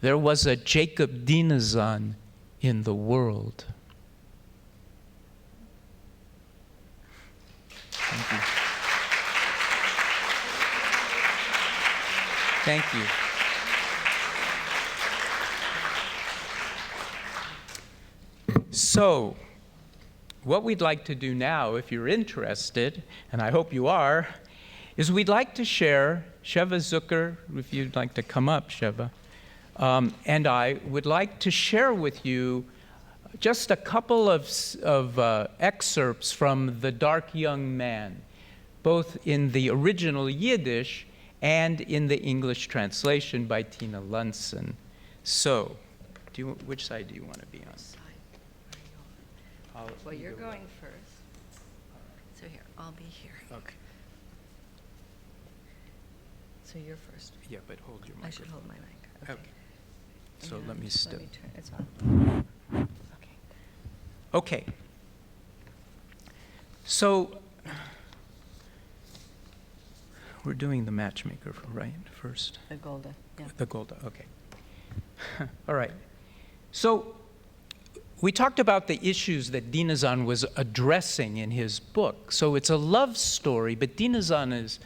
there was a Jacob Dinezon in the world. Thank you. Thank you. So, what we'd like to do now, if you're interested, and I hope you are, is we'd like to share, Sheva Zucker, if you'd like to come up, Sheva, and I would like to share with you just a couple of excerpts from The Dark Young Man, both in the original Yiddish and in the English translation by Tina Lunson. So, which side do you want to be on? Well, you're going first. So here, I'll be here. Okay. So you're first. Yeah, but hold your mic. I should hold my mic. Okay. So And let me step. Let me turn. It's on. Okay. Okay. So we're doing the matchmaker, right? First. The Golda. Yeah. The Golda. Okay. All right. So we talked about the issues that Dinezon was addressing in his book. So it's a love story, but Dinezon is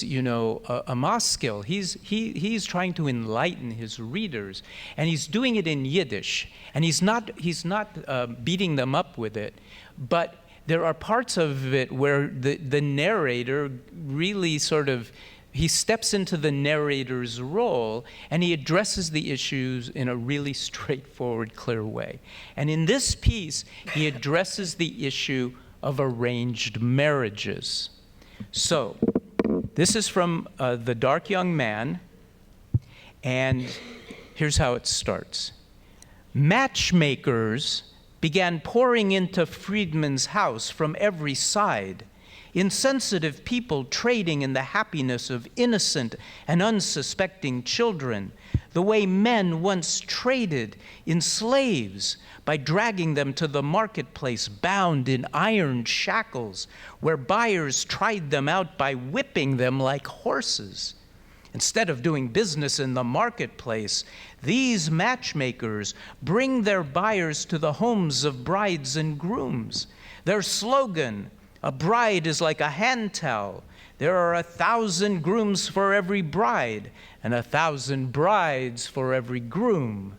a maskil. He's trying to enlighten his readers, and he's doing it in Yiddish, and he's not beating them up with it, but there are parts of it where the narrator really he steps into the narrator's role, and he addresses the issues in a really straightforward, clear way. And in this piece, he addresses the issue of arranged marriages. So, this is from The Dark Young Man, and here's how it starts. Matchmakers began pouring into Friedman's house from every side. Insensitive people trading in the happiness of innocent and unsuspecting children, the way men once traded in slaves by dragging them to the marketplace bound in iron shackles, where buyers tried them out by whipping them like horses. Instead of doing business in the marketplace, these matchmakers bring their buyers to the homes of brides and grooms. Their slogan, "A bride is like a hand towel. There are 1,000 grooms for every bride, and 1,000 brides for every groom."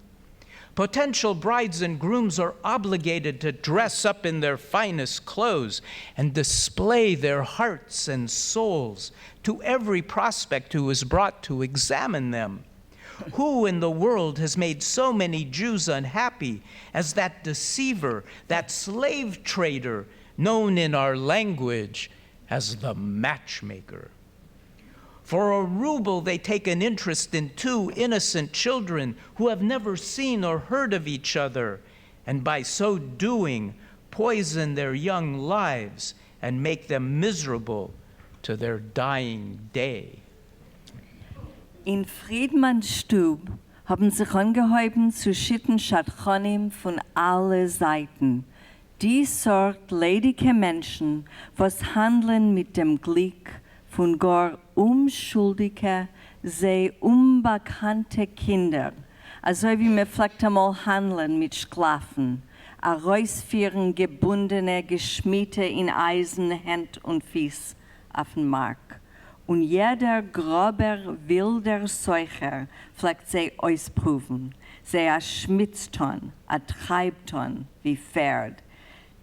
Potential brides and grooms are obligated to dress up in their finest clothes and display their hearts and souls to every prospect who is brought to examine them. Who in the world has made so many Jews unhappy as that deceiver, that slave trader, known in our language as the matchmaker? For a ruble, they take an interest in 2 innocent children who have never seen or heard of each other, and by so doing, poison their young lives and make them miserable to their dying day. In Friedmans Stub haben sich angehäuben zu schitten Schatchonim von alle Seiten. Die Sort ledige Menschen, was handeln mit dem Glück von gar unschuldige, sehr unbekannte Kinder, also wie man vielleicht einmal handeln mit Sklaven, a rausführen gebundene, geschmiedete in Eisen, Hand und Fies auf den Markt. Und jeder grober, wilder Seucher vielleicht sie ausprüfen, sie a Schmitzton, a Treibton wie Pferd.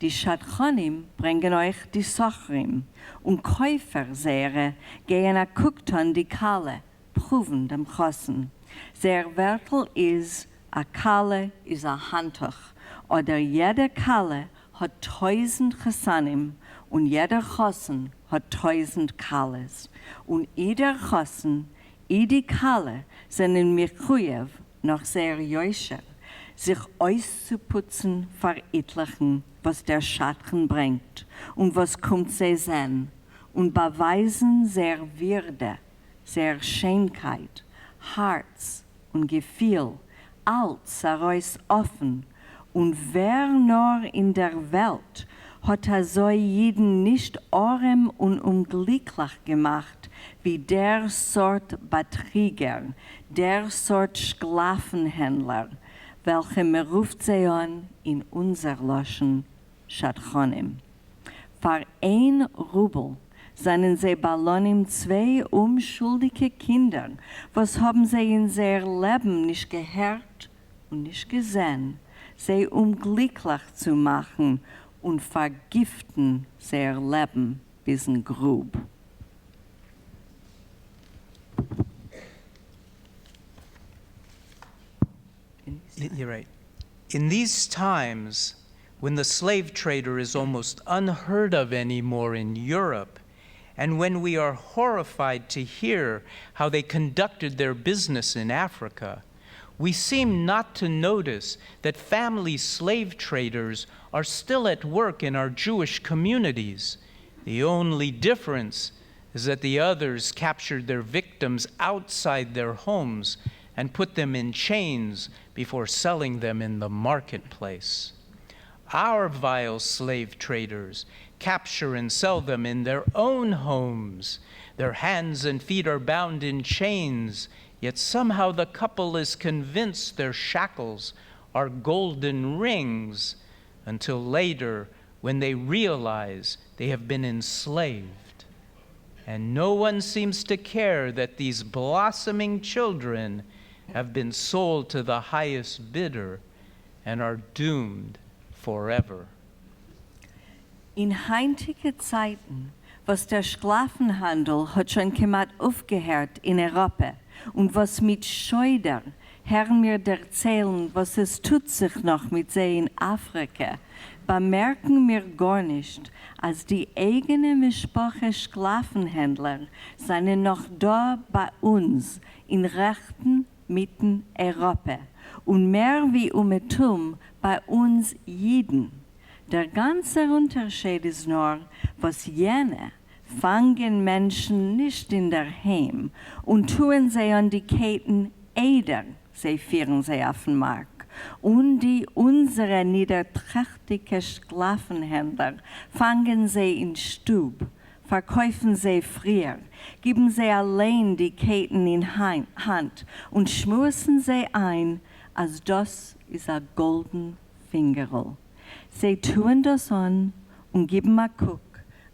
Die Schatchonim bringen euch die Sochrim, und Käufersäre gehen a Kuckton die Kalle, prüfen dem Chossen. Sehr Wertel is, a Kalle is a Handtuch, oder jede Kalle hat 1000 Chassanim, und jeder Chossen hat 1000 Kalles. Und jeder Chossen, jede Kalle sind in Mechuyev noch sehr jäuscher, sich auszuputzen vor etlichen, was der Schatten bringt und was kommt sie sein, und beweisen sehr Würde, sehr Schönheit, Herz und Gefühl, alles heraus offen, und wer nur in der Welt hat so jeden nicht arm und unglücklich gemacht, wie der Sort Betrüger, der Sort Sklavenhändler, welche man ruft sie an in unser Loschen Schatchonim. Für 1 Rubel seien sie Ballonim 2 unschuldige Kinder, was haben sie in ihr Leben nicht gehört und nicht gesehen, sie glücklich zu machen und vergiften ihr Leben bis in Grub. You're right. In these times, when the slave trader is almost unheard of anymore in Europe, and when we are horrified to hear how they conducted their business in Africa, we seem not to notice that family slave traders are still at work in our Jewish communities. The only difference is that the others captured their victims outside their homes and put them in chains before selling them in the marketplace. Our vile slave traders capture and sell them in their own homes. Their hands and feet are bound in chains, yet somehow the couple is convinced their shackles are golden rings, until later when they realize they have been enslaved. And no one seems to care that these blossoming children have been sold to the highest bidder and are doomed forever. In heutige Zeiten, was der Sklavenhandel hat schon gemacht aufgehört in Europa und was mit Scheuder hören wir erzählen, was es tut sich noch mit sie in Afrika, bemerken wir gar nicht, als die eigene Mischproche Sklavenhändler seien noch da bei uns in rechten mitten Europa und mehr wie bei uns Jiden. Der ganze Unterschied ist nur, was jene fangen Menschen nicht in der Heim und tun sie an die Ketten Eder, sie führen sie auf den Markt. Und die unsere niederträchtige Sklavenhändler fangen sie in Stub, verkaufen sie früher, geben sie allein die Ketten in Hand und schmusen sie ein, als das ist ein golden Fingerl. Sie tun das an und geben a Guck,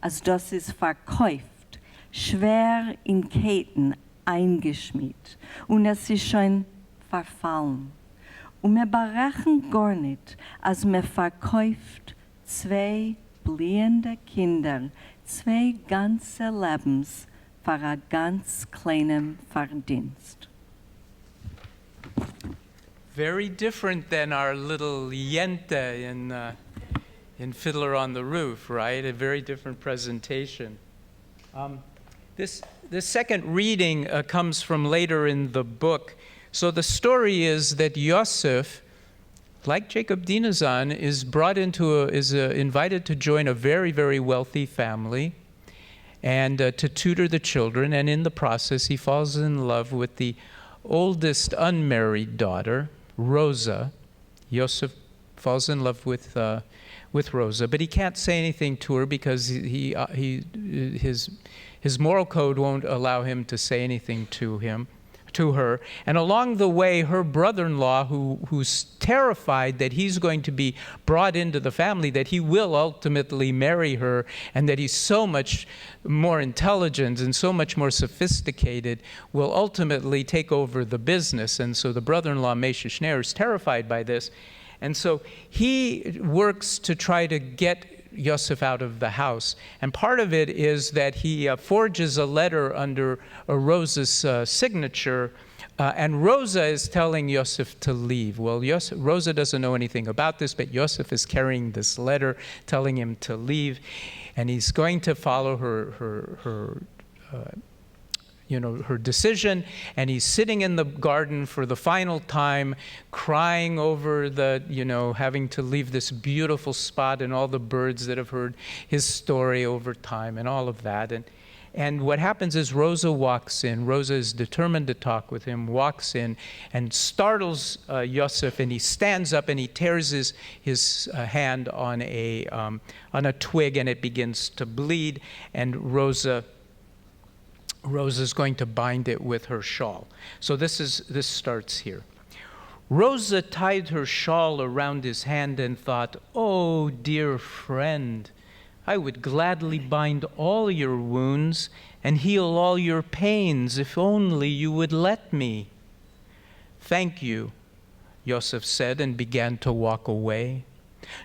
als das ist verkauft, schwer in Ketten eingeschmiert und es ist schon verfallen. Und wir berechnen gar nicht, als wir verkauft 2 blühende Kinder, 2 ganze Lebens für ein ganz kleinen Verdienst. Very different than our little Yente in Fiddler on the Roof, right? A very different presentation. This second reading comes from later in the book. So the story is that Yosef, like Jacob Dinezon, is invited to join a very, very wealthy family and to tutor the children. And in the process, he falls in love with the oldest unmarried daughter, Rosa. Yosef falls in love with Rosa, but he can't say anything to her because his moral code won't allow him to say anything to her. And along the way, her brother-in-law, who's terrified that he's going to be brought into the family, that he will ultimately marry her, and that he's so much more intelligent and so much more sophisticated, will ultimately take over the business. And so the brother-in-law, Mesha Schneer, is terrified by this. And so he works to try to get Yosef out of the house. And part of it is that he forges a letter under Rosa's signature, and Rosa is telling Yosef to leave. Well, Rosa doesn't know anything about this, but Yosef is carrying this letter telling him to leave, and he's going to follow her decision, and he's sitting in the garden for the final time, crying over having to leave this beautiful spot and all the birds that have heard his story over time and all of that. And what happens is Rosa walks in. Rosa is determined to talk with him, walks in and startles Yosef, and he stands up and he tears his hand on a twig, and it begins to bleed, and Rosa's going to bind it with her shawl. So this starts here. Rosa tied her shawl around his hand and thought, "Oh, dear friend, I would gladly bind all your wounds and heal all your pains if only you would let me." "Thank you," Yosef said, and began to walk away.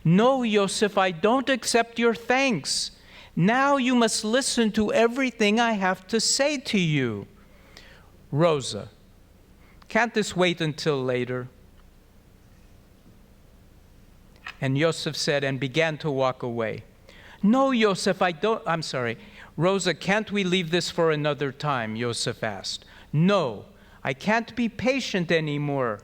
"No, Yosef, I don't accept your thanks. Now you must listen to everything I have to say to you." "Rosa, can't this wait until later?" And Yosef said, and began to walk away. "No, Yosef, I'm sorry. Rosa, can't we leave this for another time?" Yosef asked. "No, I can't be patient anymore.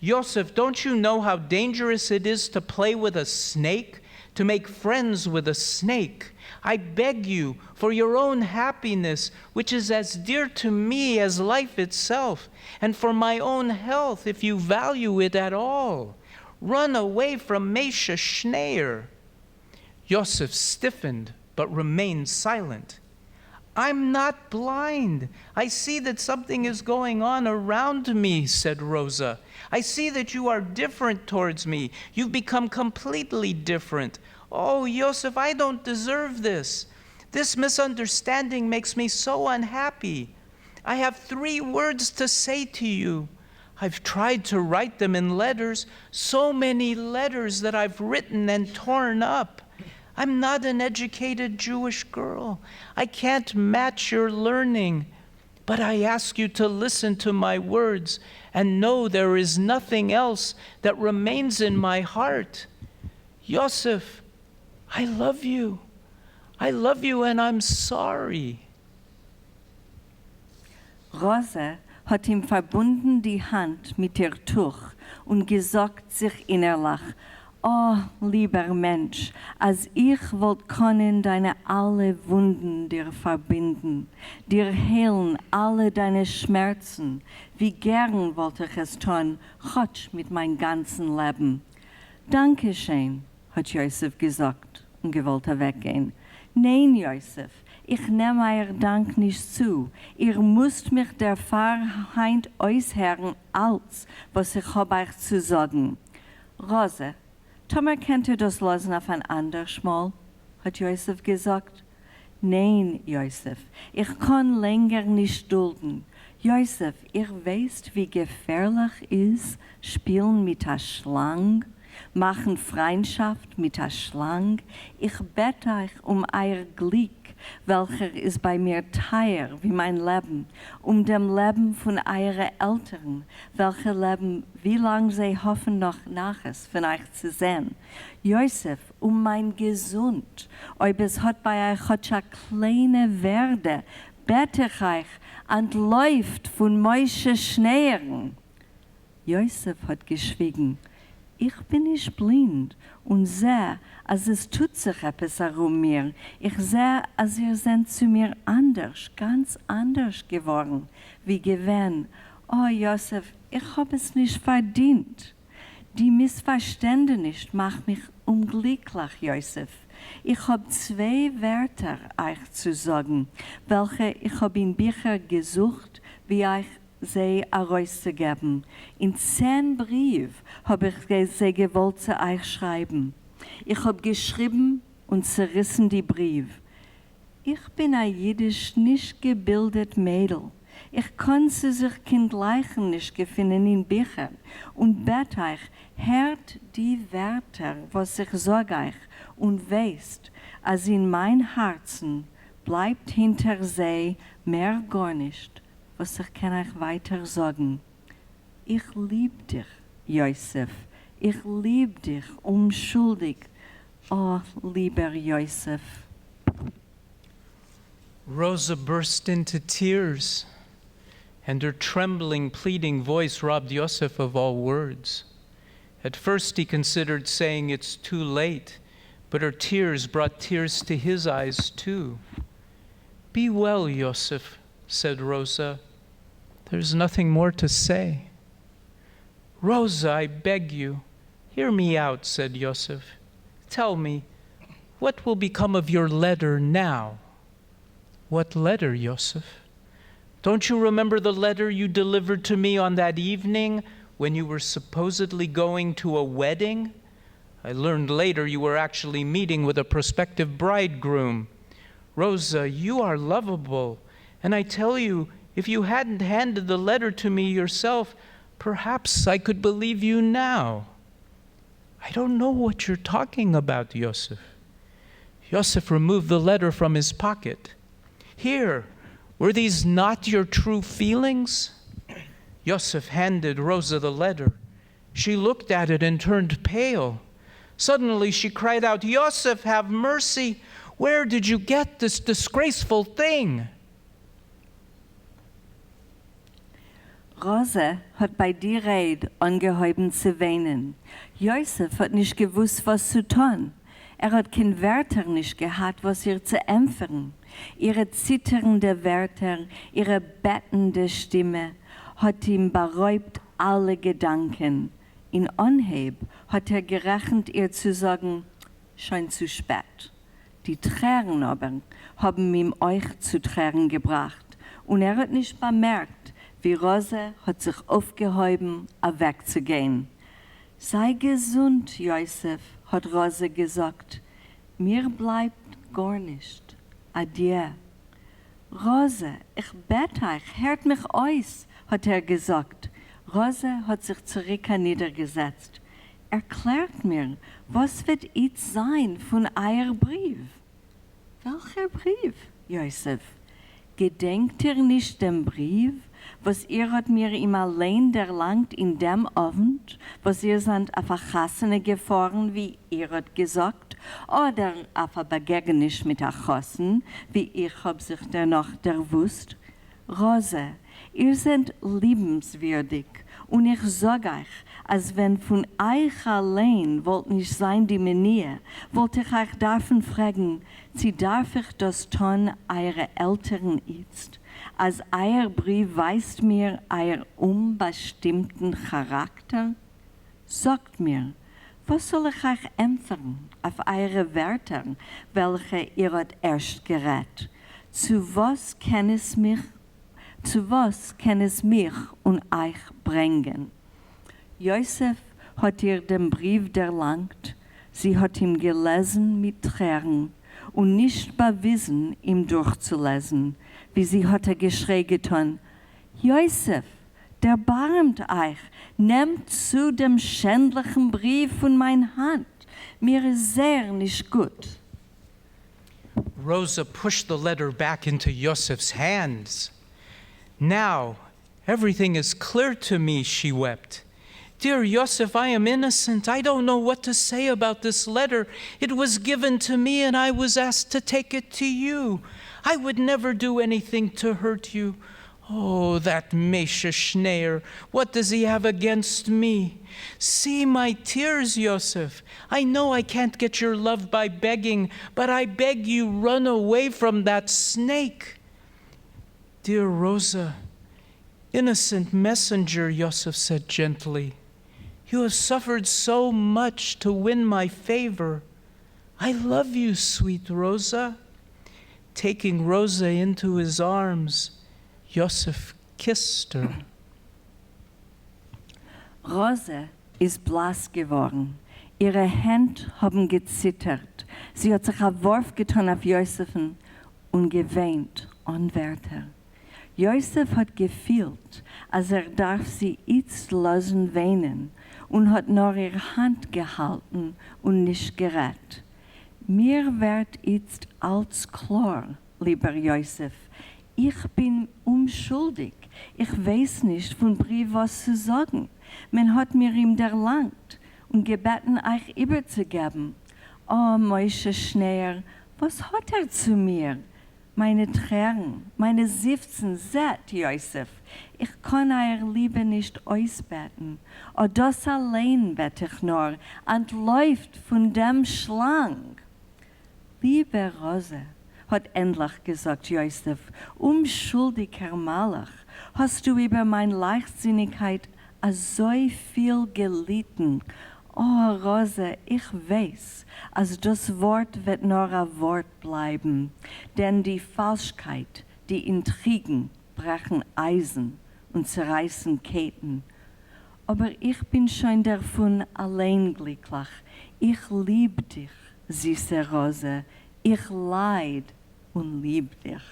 Yosef, don't you know how dangerous it is to play with a snake, to make friends with a snake? I beg you, for your own happiness, which is as dear to me as life itself, and for my own health, if you value it at all, run away from Mesha Schneer." Yosef stiffened, but remained silent. I'm not blind. I see that something is going on around me, said Rosa. I see that you are different towards me. You've become completely different. Oh, Yosef, I don't deserve this. This misunderstanding makes me so unhappy. I have 3 words to say to you. I've tried to write them in letters, so many letters that I've written and torn up. I'm not an educated Jewish girl. I can't match your learning. But I ask you to listen to my words and know there is nothing else that remains in my heart. Yosef, I love you. I love you and I'm sorry. Rosa hat ihm verbunden die Hand mit ihr Tuch und gesagt sich innerlich, oh, lieber Mensch, als ich wollt können deine alle Wunden dir verbinden, dir heilen alle deine Schmerzen, wie gern wollte ich es tun, Gott mit mein ganzen Leben. Dankeschön, hat Josef gesagt und gewollt weggehen. Nein, Josef, ich nehme euer Dank nicht zu. Ihr müsst mich der Wahrheit äußern, als was ich habe euch zu sagen. Rose, Tomer, könnt ihr das lassen auf ein anderes Mal? Hat Josef gesagt. Nein, Josef, ich kann länger nicht dulden. Josef, ihr wisst, wie gefährlich ist, spielen mit der Schlange, machen Freundschaft mit der Schlange. Ich bete euch um euer Glück, welcher ist bei mir teuer wie mein Leben, um dem Leben von euren Eltern, welche leben, wie lange sie hoffen noch Naches von euch zu sehen. Josef, um mein Gesund, ob es hat bei euch eine kleine Werde, bete ich euch, entläuft von Mäusche Schneeren. Josef hat geschwiegen. Ich bin nicht blind und sehe, als es tut sich etwas herum mir. Ich sehe, als ihr seid zu mir anders, ganz anders geworden, wie gewesen. Oh, Josef, ich habe es nicht verdient. Die Missverständnis macht mich unglücklich, Josef. Ich habe 2 Wörter euch zu sagen, welche ich habe in Büchern gesucht, wie euch sie herauszugeben. In 10 Briefen habe ich sie gewollt zu euch schreiben. Ich habe geschrieben und zerrissen die Briefe. Ich bin ein Yiddish nicht gebildet Mädel. Ich kann zu sich kindleichen nicht gefunden in Büchern und bete euch, hört die Wörter, was ich sage euch und wisst, als in mein Herzen bleibt hinter sie mehr gar nicht, was ich kann euch weiter sagen. Ich lieb dich, Josef. Ich lieb dich, unschuldig. Oh, lieber Josef. Rosa burst into tears, and her trembling, pleading voice robbed Yosef of all words. At first he considered saying it's too late, but her tears brought tears to his eyes too. Be well, Yosef, said Rosa. There's nothing more to say. Rosa, I beg you, hear me out, said Yosef. Tell me, what will become of your letter now? What letter, Yosef? Don't you remember the letter you delivered to me on that evening when you were supposedly going to a wedding? I learned later you were actually meeting with a prospective bridegroom. Rosa, you are lovable, and I tell you, if you hadn't handed the letter to me yourself, perhaps I could believe you now. I don't know what you're talking about, Yosef. Yosef removed the letter from his pocket. Here, were these not your true feelings? Yosef handed Rosa the letter. She looked at it and turned pale. Suddenly she cried out, Yosef, have mercy! Where did you get this disgraceful thing? Rosa hat bei die Rede angehoben zu weinen. Josef hat nicht gewusst, was zu tun. Hat kein Wörter nicht gehabt, was ihr zu empfangen. Ihre zitternde Wörter, ihre bettende Stimme hat ihm beraubt alle Gedanken. In Anhieb hat gerechnet, ihr zu sagen, schon zu spät. Die Tränen aber haben ihm euch zu Tränen gebracht. Und hat nicht bemerkt, wie Rose hat sich aufgehoben, wegzugehen. Sei gesund, Josef, hat Rose gesagt. Mir bleibt gar nicht. Adieu. Rose, ich bete euch, hört mich aus, hat gesagt. Rose hat sich zurück niedergesetzt. Erklärt mir, was wird jetzt sein von euer Brief? Welcher Brief, Josef? Gedenkt ihr nicht dem Brief, was ihr hat mir ihm allein erlangt in dem Abend, was ihr seid auf Verhassene gefahren, wie ihr hat gesagt, oder auf ein Begegnis mit Achossen, wie ich hab sich danach wusst? Rose, ihr seid liebenswürdig und ich sag euch, als wenn von euch allein wollt nicht sein die Manier, wollte ich euch davon fragen, sie darf ich das tun eure Eltern jetzt, als euer Brief weist mir euer unbestimmten Charakter? Sagt mir, was soll ich euch empfangen auf eure Wörter, welche ihr habt erst gerät? Zu was kann es mich und euch bringen? Josef hat ihr den Brief erlangt, sie hat ihn gelesen mit Tränen und nicht bewiesen, ihm durchzulesen, wie sie hatte geschrei getan, Josef, erbarmt euch, nehmt zu dem schändlichen Brief von meiner Hand, mir ist sehr nicht gut. Rosa pushed the letter back into Yosef's hands. Now, everything is clear to me, she wept. Dear Yosef, I am innocent. I don't know what to say about this letter. It was given to me and I was asked to take it to you. I would never do anything to hurt you. Oh, that Mesha Schneer, what does he have against me? See my tears, Yosef. I know I can't get your love by begging, but I beg you, run away from that snake. Dear Rosa, innocent messenger, Yosef said gently, you have suffered so much to win my favor. I love you, sweet Rosa. Taking Rosa into his arms, Yosef kissed her. Rosa ist blass geworden. Ihre Hände haben gezittert. Sie hat sich einen Wurf getan auf Josefen und geweint ohne Wörter. Josef hat gefühlt, als darf sie jetzt lassen weinen und hat nur ihre Hand gehalten und nicht gerät. Mir wird jetzt alles klar, lieber Josef. Ich bin unschuldig. Ich weiß nicht von Brief was zu sagen. Man hat mir ihm erlangt und gebeten, euch überzugeben. Oh, Moshe Schneer, was hat zu mir? Meine Tränen, meine Seufzen, seht, Josef, ich kann euer Liebe nicht ausbeten. Oh, das allein bete ich nur, entläuft von dem Schlang. Liebe Rose, hat endlich gesagt Josef, unschuldiger Malach, hast du über meine Leichtsinnigkeit so viel gelitten. Oh, Rose, ich weiß, also das Wort wird nur ein Wort bleiben, denn die Falschheit, die Intrigen brechen Eisen und zerreißen Ketten. Aber ich bin schon davon allein glücklich. Ich liebe dich, süße Rose, ich leid und liebe dich.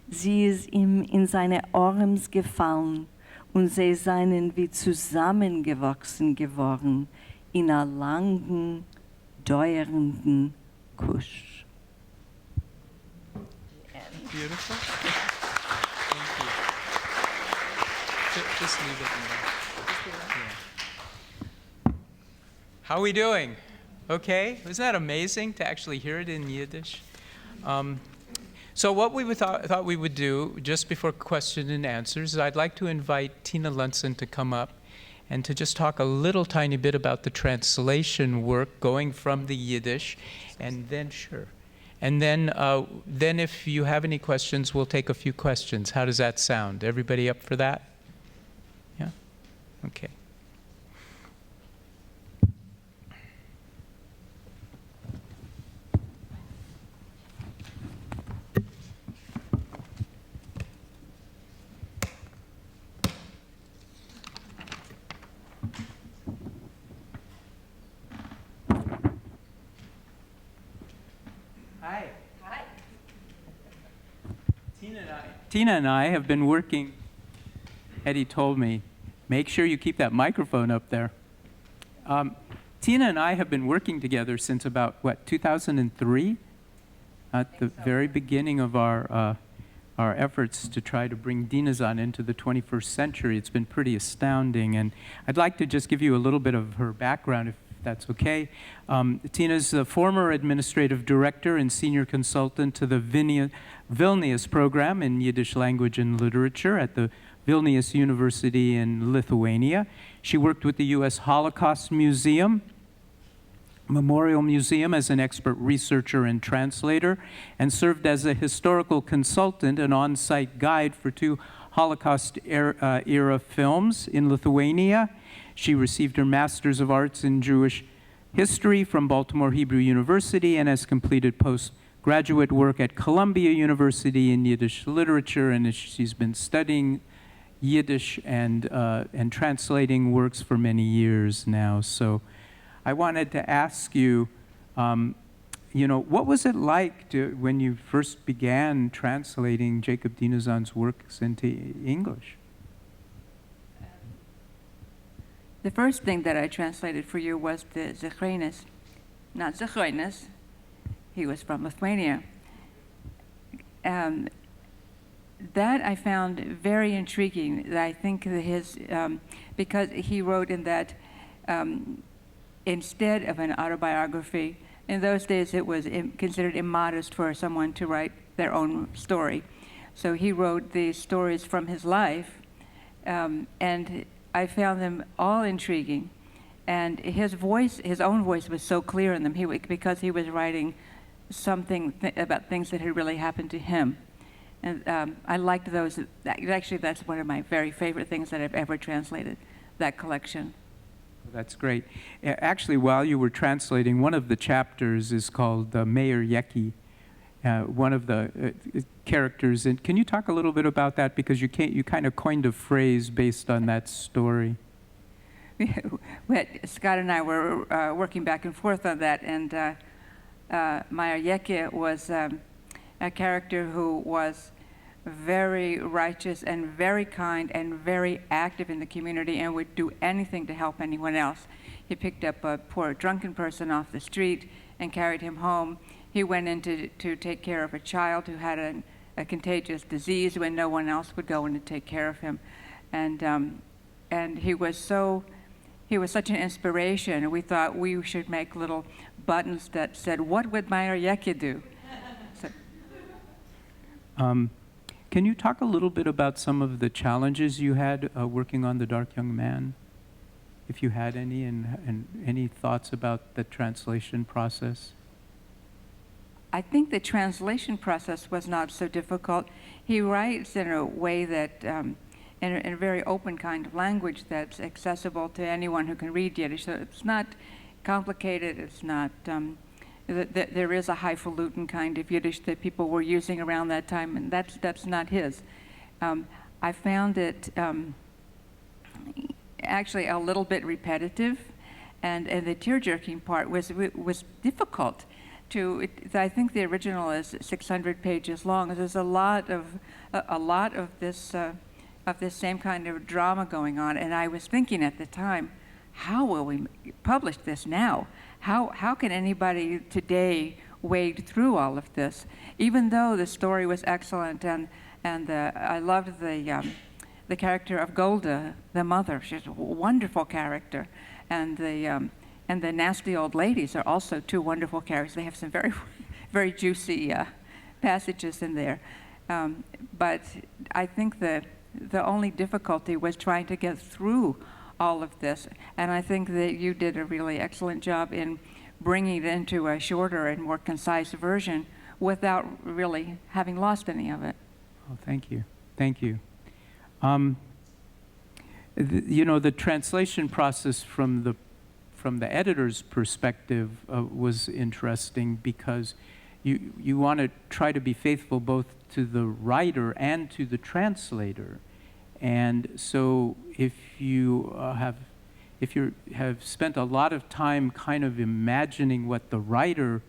Sie ist ihm in seine Arme gefallen und sie seien wie zusammengewachsen geworden in einem langen, dauernden Kuss. Beautiful. Thank you. Just leave it in there. How are we doing? Okay? Isn't that amazing to actually hear it in Yiddish? So what we thought we would do just before question and answers is I'd like to invite Tina Lunson to come up and to just talk a little tiny bit about the translation work going from the Yiddish, and then then if you have any questions, we'll take a few questions. How does that sound? Everybody up for that? Yeah? Okay. Tina and I have been working, Eddie told me, make sure you keep that microphone up there. Tina and I have been working together since about, 2003? At the very beginning of our efforts to try to bring Dinezon into the 21st century. It's been pretty astounding. And I'd like to just give you a little bit of her background, if that's okay. Tina's the former administrative director and senior consultant to the Vilnius program in Yiddish language and literature at the Vilnius University in Lithuania. She worked with the U.S. Holocaust Museum, Memorial Museum as an expert researcher and translator, and served as a historical consultant and on-site guide for 2 Holocaust-era films in Lithuania. She received her Master's of Arts in Jewish History from Baltimore Hebrew University and has completed postgraduate work at Columbia University in Yiddish literature, and she's been studying Yiddish and translating works for many years now. So I wanted to ask you, what was it like when you first began translating Jacob Dinezon's works into English? The first thing that I translated for you was the Richness, not Richness. He was from Lithuania. That I found very intriguing. I think that because he wrote in that instead of an autobiography, in those days it was considered immodest for someone to write their own story. So he wrote these stories from his life, and I found them all intriguing. And his own voice was so clear in them because he was writing something about things that had really happened to him. And I liked those. Actually, that's one of my very favorite things that I've ever translated, that collection. That's great. Actually, while you were translating, one of the chapters is called Mayor Yeki, one of the characters. And can you talk a little bit about that? Because you kind of coined a phrase based on that story. Scott and I were working back and forth on that, and Mayor Yeki was a character who was very righteous and very kind and very active in the community and would do anything to help anyone else. He picked up a poor drunken person off the street and carried him home. He went in to take care of a child who had a contagious disease when no one else would go in to take care of him. And he was such an inspiration. We thought we should make little buttons that said, "What would Mayor Yeki do?" Can you talk a little bit about some of the challenges you had working on The Dark Young Man, if you had any, and any thoughts about the translation process? I think the translation process was not so difficult. He writes in a way that, in a very open kind of language that's accessible to anyone who can read Yiddish. So it's not complicated, it's not, there is a highfalutin kind of Yiddish that people were using around that time, and that's not his. I found it actually a little bit repetitive, and the tear-jerking part was difficult. I think the original is 600 pages long. There's a lot of this same kind of drama going on, and I was thinking at the time, how will we publish this now? How can anybody today wade through all of this? Even though the story was excellent, and I loved the character of Golda, the mother. She's a wonderful character, and the nasty old ladies are also 2 wonderful characters. They have some very, very juicy passages in there. But I think the only difficulty was trying to get through all of this. And I think that you did a really excellent job in bringing it into a shorter and more concise version without really having lost any of it. Oh, thank you. Thank you. The translation process from the editor's perspective was interesting because you want to try to be faithful both to the writer and to the translator. And so if you have spent a lot of time kind of imagining what the writer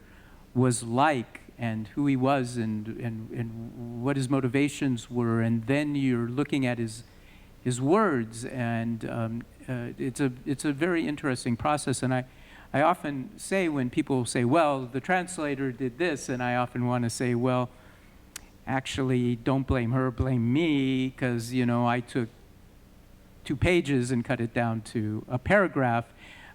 was like and who he was and what his motivations were, and then you're looking at his words, and it's a very interesting process. And I often say, when people say, well, the translator did this, and I often want to say, well, actually, don't blame her, blame me, because, you know, I took 2 pages and cut it down to a paragraph,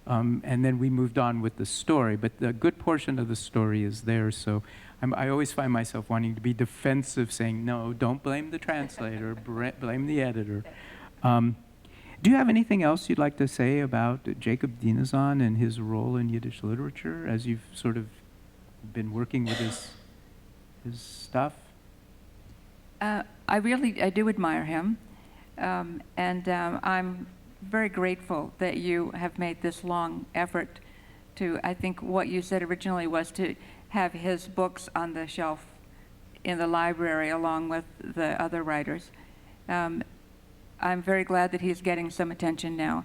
and then we moved on with the story. But the good portion of the story is there, so I always find myself wanting to be defensive, saying, no, don't blame the translator, blame the editor. Do you have anything else you'd like to say about Jacob Dinezon and his role in Yiddish literature, as you've sort of been working with his stuff? I do admire him, and I'm very grateful that you have made this long effort to, I think what you said originally was to have his books on the shelf in the library along with the other writers. I'm very glad that he's getting some attention now.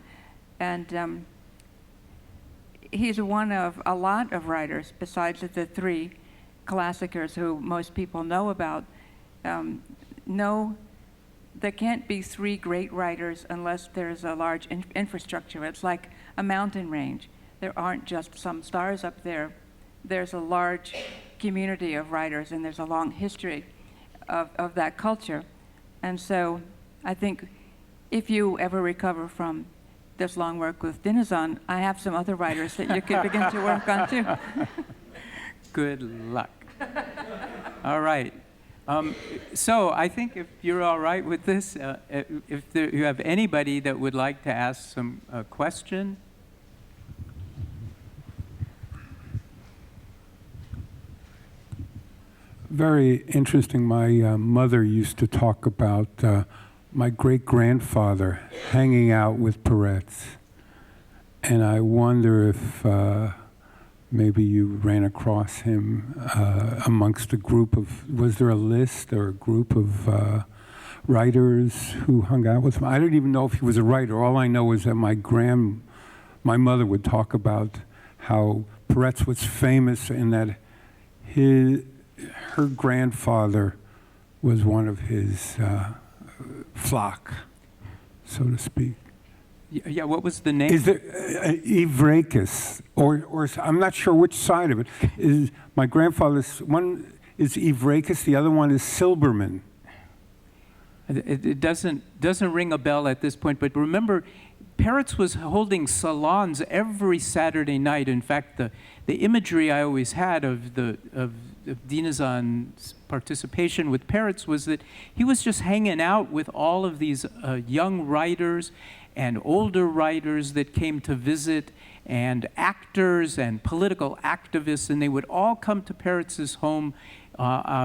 And he's one of a lot of writers, besides the 3 classicers who most people know about. There can't be 3 great writers unless there's a large infrastructure. It's like a mountain range. There aren't just some stars up there. There's a large community of writers, and there's a long history of that culture. And so I think if you ever recover from this long work with Dinezon, I have some other writers that you could begin to work on too. Good luck. All right. So I think if you're all right with this, if you have anybody that would like to ask some question. Very interesting. My mother used to talk about my great-grandfather hanging out with Peretz. And I wonder if maybe you ran across him amongst a group of, was there a list or a group of writers who hung out with him? I don't even know if he was a writer. All I know is that my mother would talk about how Peretz was famous and that her grandfather was one of his flock, so to speak. Yeah, what was the name? Is there Ivrekis, or I'm not sure which side of it. Is my grandfather's one is Ivrekis, the other one is Silberman. It doesn't ring a bell at this point, but remember, Peretz was holding salons every Saturday night. In fact, the imagery I always had of Dinezon's participation with Peretz was that he was just hanging out with all of these young writers and older writers that came to visit, and actors and political activists, and they would all come to Peretz's home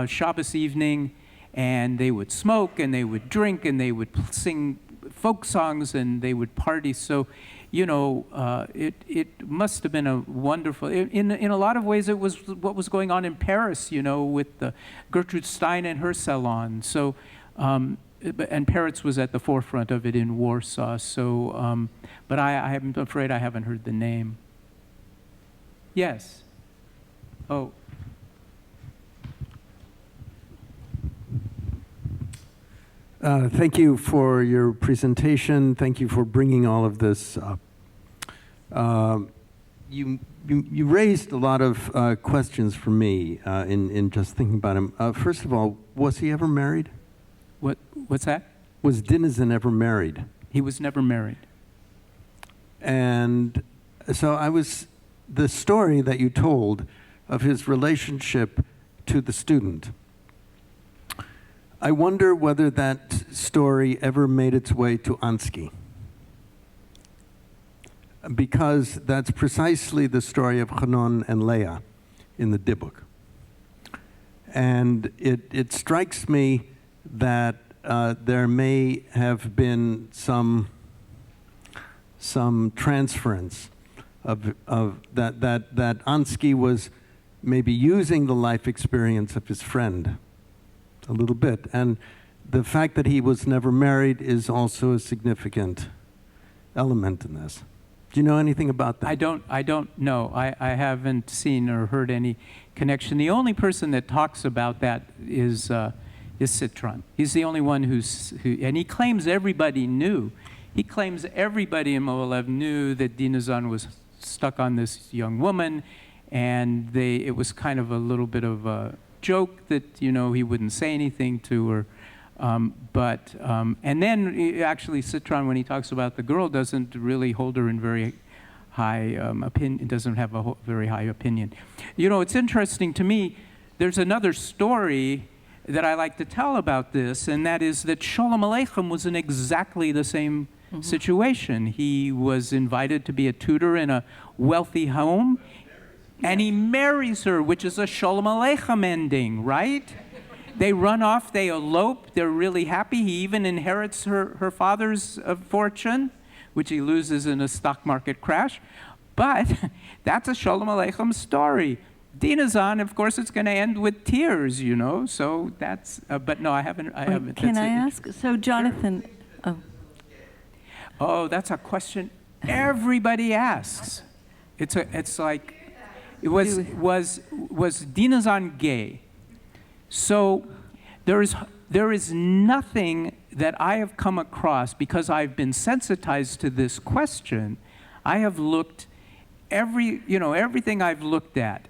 Shabbos evening, and they would smoke, and they would drink, and they would sing folk songs, and they would party. So, you know, it must have been a wonderful, in a lot of ways it was what was going on in Paris, you know, with Gertrude Stein and her salon. So, and Peretz was at the forefront of it in Warsaw. So, but I'm afraid I haven't heard the name. Yes. Oh. Thank you for your presentation. Thank you for bringing all of this up. You raised a lot of questions for me in just thinking about him. First of all, was he ever married? What's that? Was Dinezon ever married? He was never married. And so the story that you told of his relationship to the student, I wonder whether that story ever made its way to Ansky. Because that's precisely the story of Hanon and Leah in the Dibbuk. And it strikes me that there may have been some transference of that Ansky was maybe using the life experience of his friend a little bit. And the fact that he was never married is also a significant element in this. Do you know anything about that? I don't know. I haven't seen or heard any connection. The only person that talks about that is Citron. He's the only one and he claims everybody knew. He claims everybody in Mohilev knew that Dinezon was stuck on this young woman, and it was kind of a little bit of a joke that, you know, he wouldn't say anything to her. And then actually Citron, when he talks about the girl, doesn't really hold her in very high opinion, doesn't have a very high opinion. You know, it's interesting to me, there's another story that I like to tell about this, and that is that Sholem Aleichem was in exactly the same situation. He was invited to be a tutor in a wealthy home, and he marries her, which is a Sholem Aleichem ending, right? They run off, they elope, they're really happy. He even inherits her father's fortune, which he loses in a stock market crash. But that's a Sholem Aleichem story. Dinezon, of course, it's going to end with tears, you know. So that's. But no, I haven't. Can I ask? So, Jonathan. Sure. Oh, that's a question everybody asks. It's like, was Dinezon gay? So there is nothing that I have come across, because I've been sensitized to this question. I have looked everything I've looked at.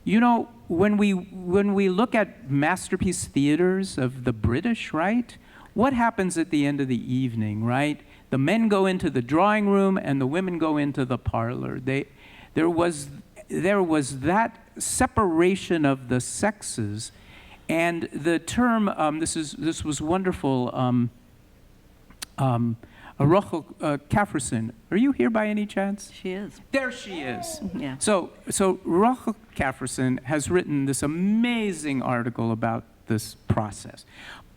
You know, when we look at masterpiece theaters of the British, right? What happens at the end of the evening, right? The men go into the drawing room and the women go into the parlor. There was that separation of the sexes. And the term, this was wonderful, Rochel Kafferson. Are you here by any chance? She is. There she is. Yeah. So Rochel Kafferson has written this amazing article about this process.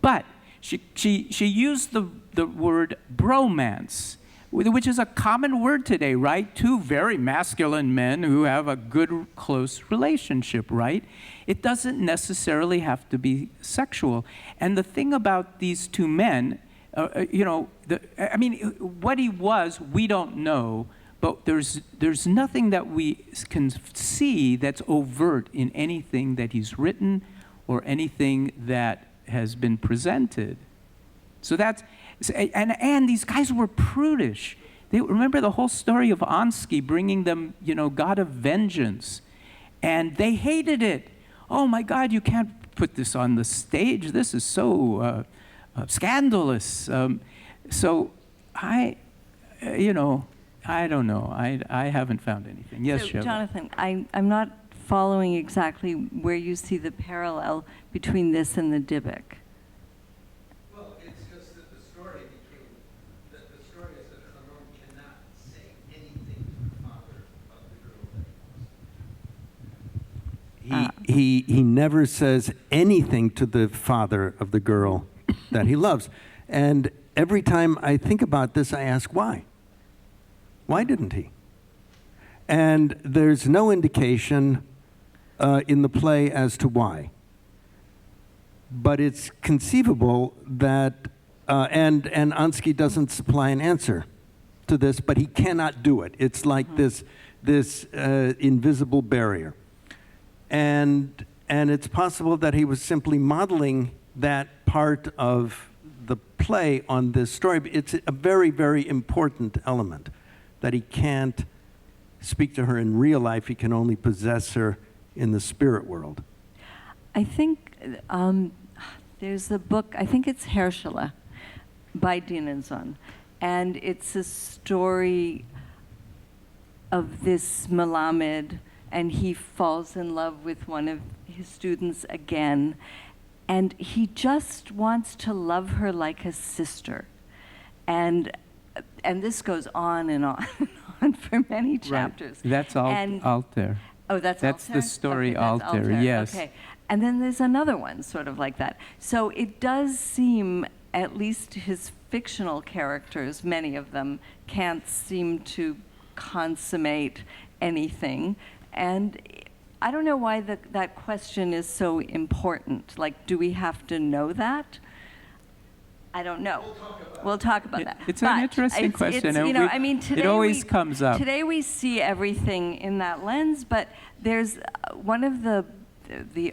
But she used the word bromance, which is a common word today, right? Two very masculine men who have a good, close relationship, right? It doesn't necessarily have to be sexual. And the thing about these two men, what he was, we don't know, but there's nothing that we can see that's overt in anything that he's written or anything that has been presented. So that's, and these guys were prudish. They remember the whole story of Ansky bringing them, God of vengeance, and they hated it. Oh my God, you can't put this on the stage. This is so scandalous. So I don't know. I haven't found anything. Yes, So, Sheva. Jonathan, I'm not following exactly where you see the parallel between this and the Dybbuk. Well, it's just that the story is that Chanon cannot say anything to the father of the girl that he loves. He never says anything to the father of the girl that he loves. And every time I think about this, I ask why? Why didn't he? And there's no indication in the play as to why. But it's conceivable that, and Ansky doesn't supply an answer to this, but he cannot do it. It's like this invisible barrier. And it's possible that he was simply modeling that part of the play on this story. It's a very, very important element, that he can't speak to her in real life. He can only possess her in the spirit world. I think there's a book, I think it's Herschela by Dinezon, and it's a story of this Melamed, and he falls in love with one of his students again, and he just wants to love her like a sister. And this goes on and on and on for many chapters. Right. That's Alter. Oh, that's Alter? the story, okay, that's Alter, yes. Okay. And then there's another one sort of like that. So it does seem, at least his fictional characters, many of them, can't seem to consummate anything. And I don't know why that question is so important. Like, do we have to know that? I don't know. We'll talk about that. It's an But interesting question, and you know, I mean, today it always comes up. Today we see everything in that lens, but there's one of the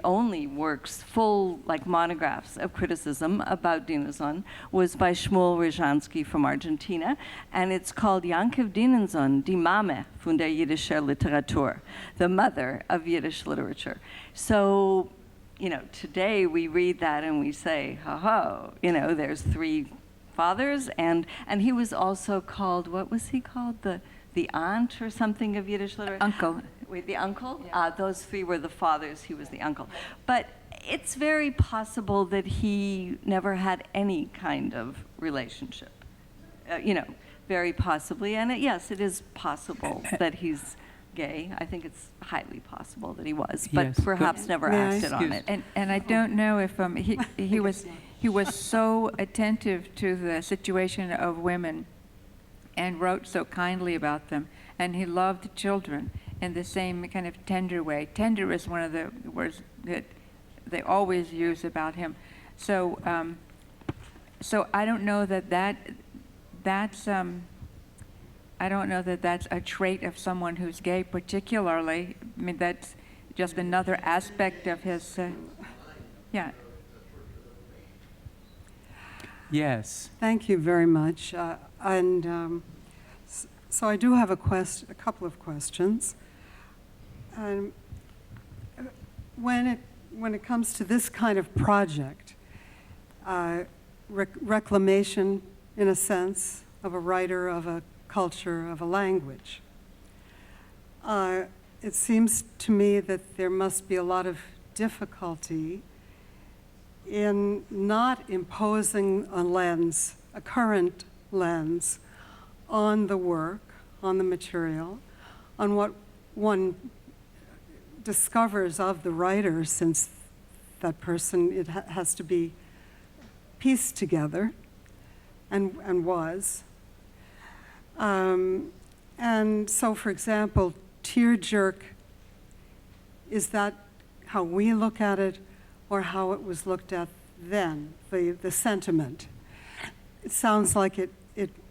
only works, full like monographs of criticism about Dinezon was by Shmuel Rezhansky from Argentina, and it's called Yankev Dinezon, die Mame von der Jiddischer Literatur, the mother of Yiddish literature. So, you know, today we read that and we say, ho, you know, there's three fathers, and he was also called, what was he called? The aunt or something of Yiddish literature? Uncle. Wait, the uncle? Yeah. Those three were the fathers, he was the uncle. But it's very possible that he never had any kind of relationship. You know, very possibly. And yes, it is possible that he's gay. I think it's highly possible that he was, but Yes, perhaps never May I- acted on it. And I don't know if he was so attentive to the situation of women and wrote so kindly about them, and he loved children in the same kind of tender way. Tender is one of the words that they always use about him. So so I don't know that that's I don't know that that's a trait of someone who's gay particularly. I mean, that's just another aspect of his yeah. Yes. Thank you very much. So I do have a couple of questions. When it comes to this kind of project, reclamation, in a sense, of a writer, of a culture, of a language, it seems to me that there must be a lot of difficulty in not imposing a lens, a current lens, on the work, on the material, on what one discovers of the writer, since that person, it has to be pieced together, and was. And so, for example, tear jerk, is that how we look at it, or how it was looked at then, the sentiment? It sounds like it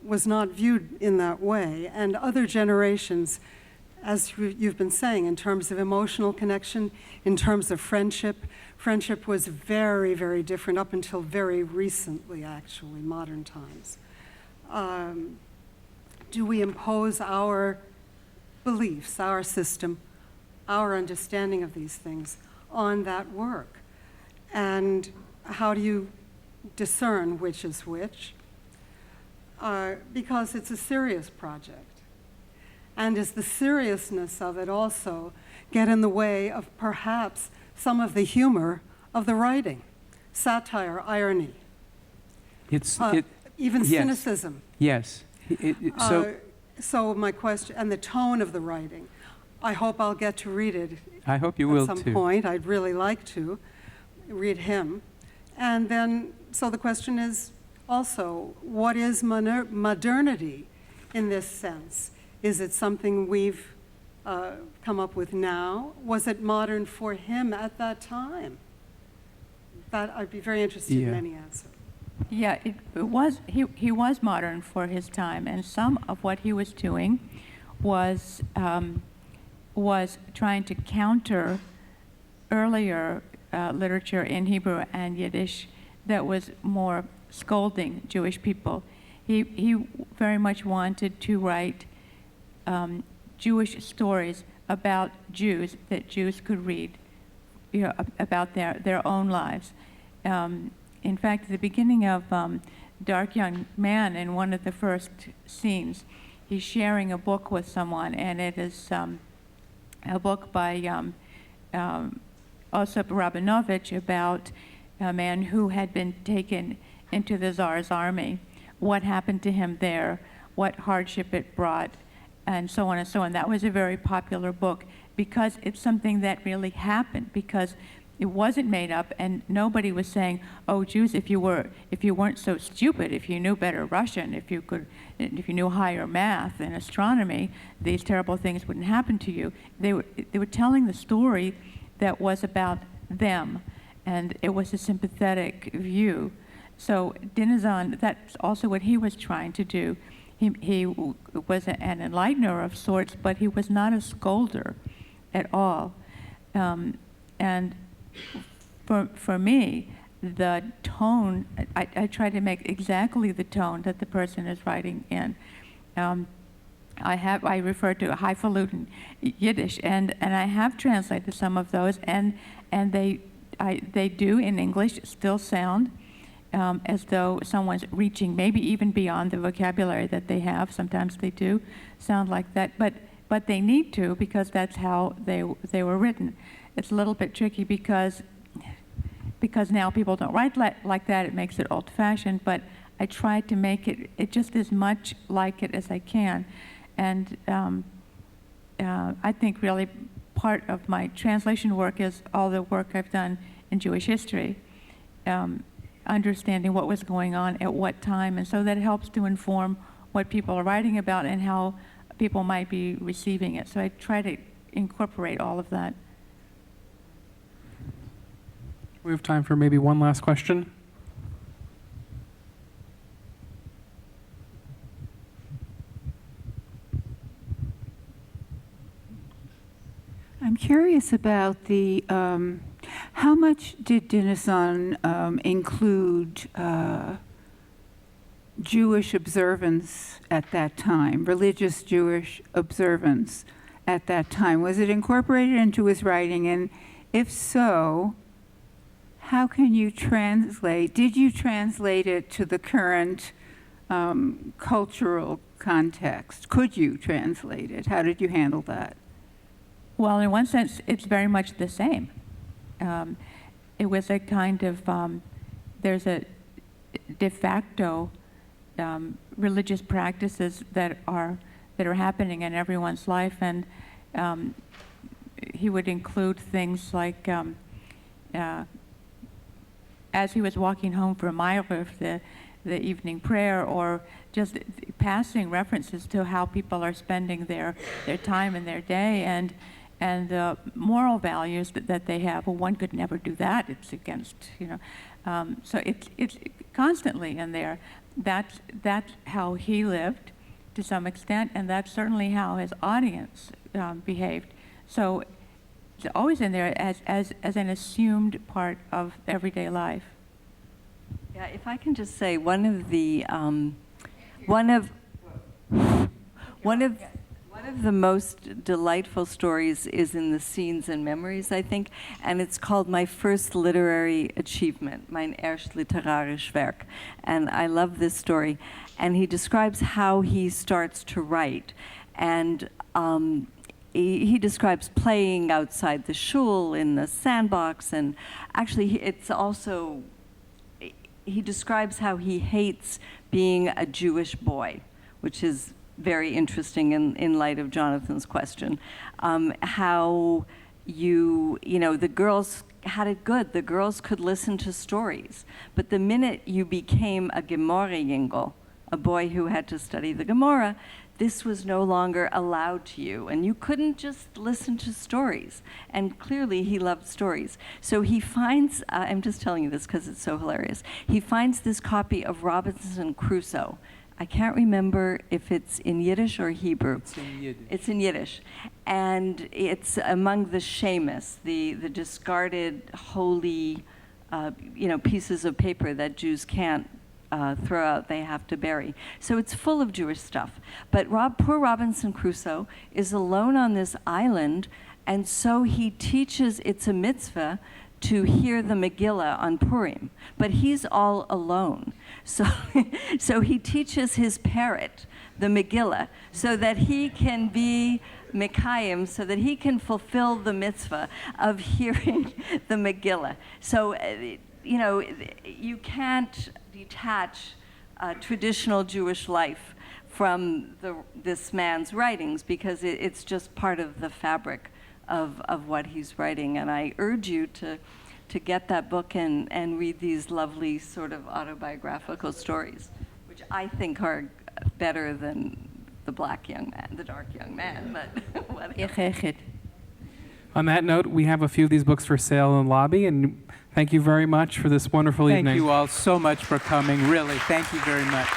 was not viewed in that way, and other generations, as you've been saying, in terms of emotional connection, in terms of friendship was very, very different up until very recently, actually, modern times. Do we impose our beliefs, our system, our understanding of these things on that work? And how do you discern which is which? Because it's a serious project. And does the seriousness of it also get in the way of perhaps some of the humor of the writing? Satire, irony, even yes. cynicism. Yes. So my question, and the tone of the writing, I hope I'll get to read it I hope you will at some too. point. I'd really like to read him. And then, so the question is also, what is modernity in this sense? Is it something we've come up with now? Was it modern for him at that time? That I'd be very interested in any answer. Yeah, it was. He was modern for his time, and some of what he was doing was trying to counter earlier literature in Hebrew and Yiddish that was more scolding Jewish people. He very much wanted to write Jewish stories about Jews that Jews could read, you know, about their own lives. In fact, at the beginning of Dark Young Man, in one of the first scenes, he's sharing a book with someone, and it is a book by Osip Rabinovich about a man who had been taken into the Tsar's army, what happened to him there, what hardship it brought, and so on and so on. That was a very popular book because it's something that really happened, because it wasn't made up, and nobody was saying, "Oh, Jews, if you weren't so stupid, if you knew better Russian, if you knew higher math and astronomy, these terrible things wouldn't happen to you." They were telling the story that was about them, and it was a sympathetic view. So Dinezon, that's also what he was trying to do. He was an enlightener of sorts, but he was not a scolder at all. And for me, the tone, I try to make exactly the tone that the person is writing in. I refer to highfalutin Yiddish, and I have translated some of those, and they do in English still sound as though someone's reaching maybe even beyond the vocabulary that they have. Sometimes they do sound like that, but they need to, because that's how they were written. It's a little bit tricky because now people don't write like that. It makes it old-fashioned, but I try to make it just as much like it as I can. And I think really part of my translation work is all the work I've done in Jewish history, understanding what was going on at what time, and so that helps to inform what people are writing about and how people might be receiving it. So I try to incorporate all of that. We have time for maybe one last question. I'm curious about the, how much did Dinezon include Jewish observance at that time, religious Jewish observance at that time? Was it incorporated into his writing? And if so, how can you translate? Did you translate it to the current cultural context? Could you translate it? How did you handle that? Well, in one sense, it's very much the same. It was a kind of, there's a de facto religious practices that are happening in everyone's life, and he would include things like, as he was walking home from YIVO, the evening prayer, or just passing references to how people are spending their time and their day, and the moral values that they have. Well, one could never do that. It's against, so it's constantly in there. That's how he lived to some extent, and that's certainly how his audience behaved. So it's always in there as an assumed part of everyday life. Yeah, if I can just say, one of the most delightful stories is in the Scenes and Memories, I think, and it's called My First Literary Achievement, Mein erst literarisches Werk. And I love this story. And he describes how he starts to write. And he describes playing outside the shul in the sandbox, and actually it's also, he describes how he hates being a Jewish boy, which is very interesting in light of Jonathan's question. How the girls had it good. The girls could listen to stories. But the minute you became a Gemara-Yingel, a boy who had to study the Gemara, this was no longer allowed to you. And you couldn't just listen to stories. And clearly he loved stories. So he finds, I'm just telling you this because it's so hilarious, he finds this copy of Robinson Crusoe. I can't remember if it's in Yiddish or Hebrew. It's in Yiddish. It's in Yiddish. And it's among the shemus, the discarded holy pieces of paper that Jews can't throw out, they have to bury. So it's full of Jewish stuff. But poor Robinson Crusoe is alone on this island, and so he teaches, it's a mitzvah, to hear the Megillah on Purim, but he's all alone. So he teaches his parrot the Megillah so that he can be Mekayim, so that he can fulfill the mitzvah of hearing the Megillah. So, you can't detach traditional Jewish life from this man's writings, because it's just part of the fabric of what he's writing. And I urge you to get that book and read these lovely sort of autobiographical stories, which I think are better than the dark young man, but whatever. On that note, we have a few of these books for sale in the lobby, and Thank you very much for this wonderful evening. Thank you all so much for coming. Really, thank you very much.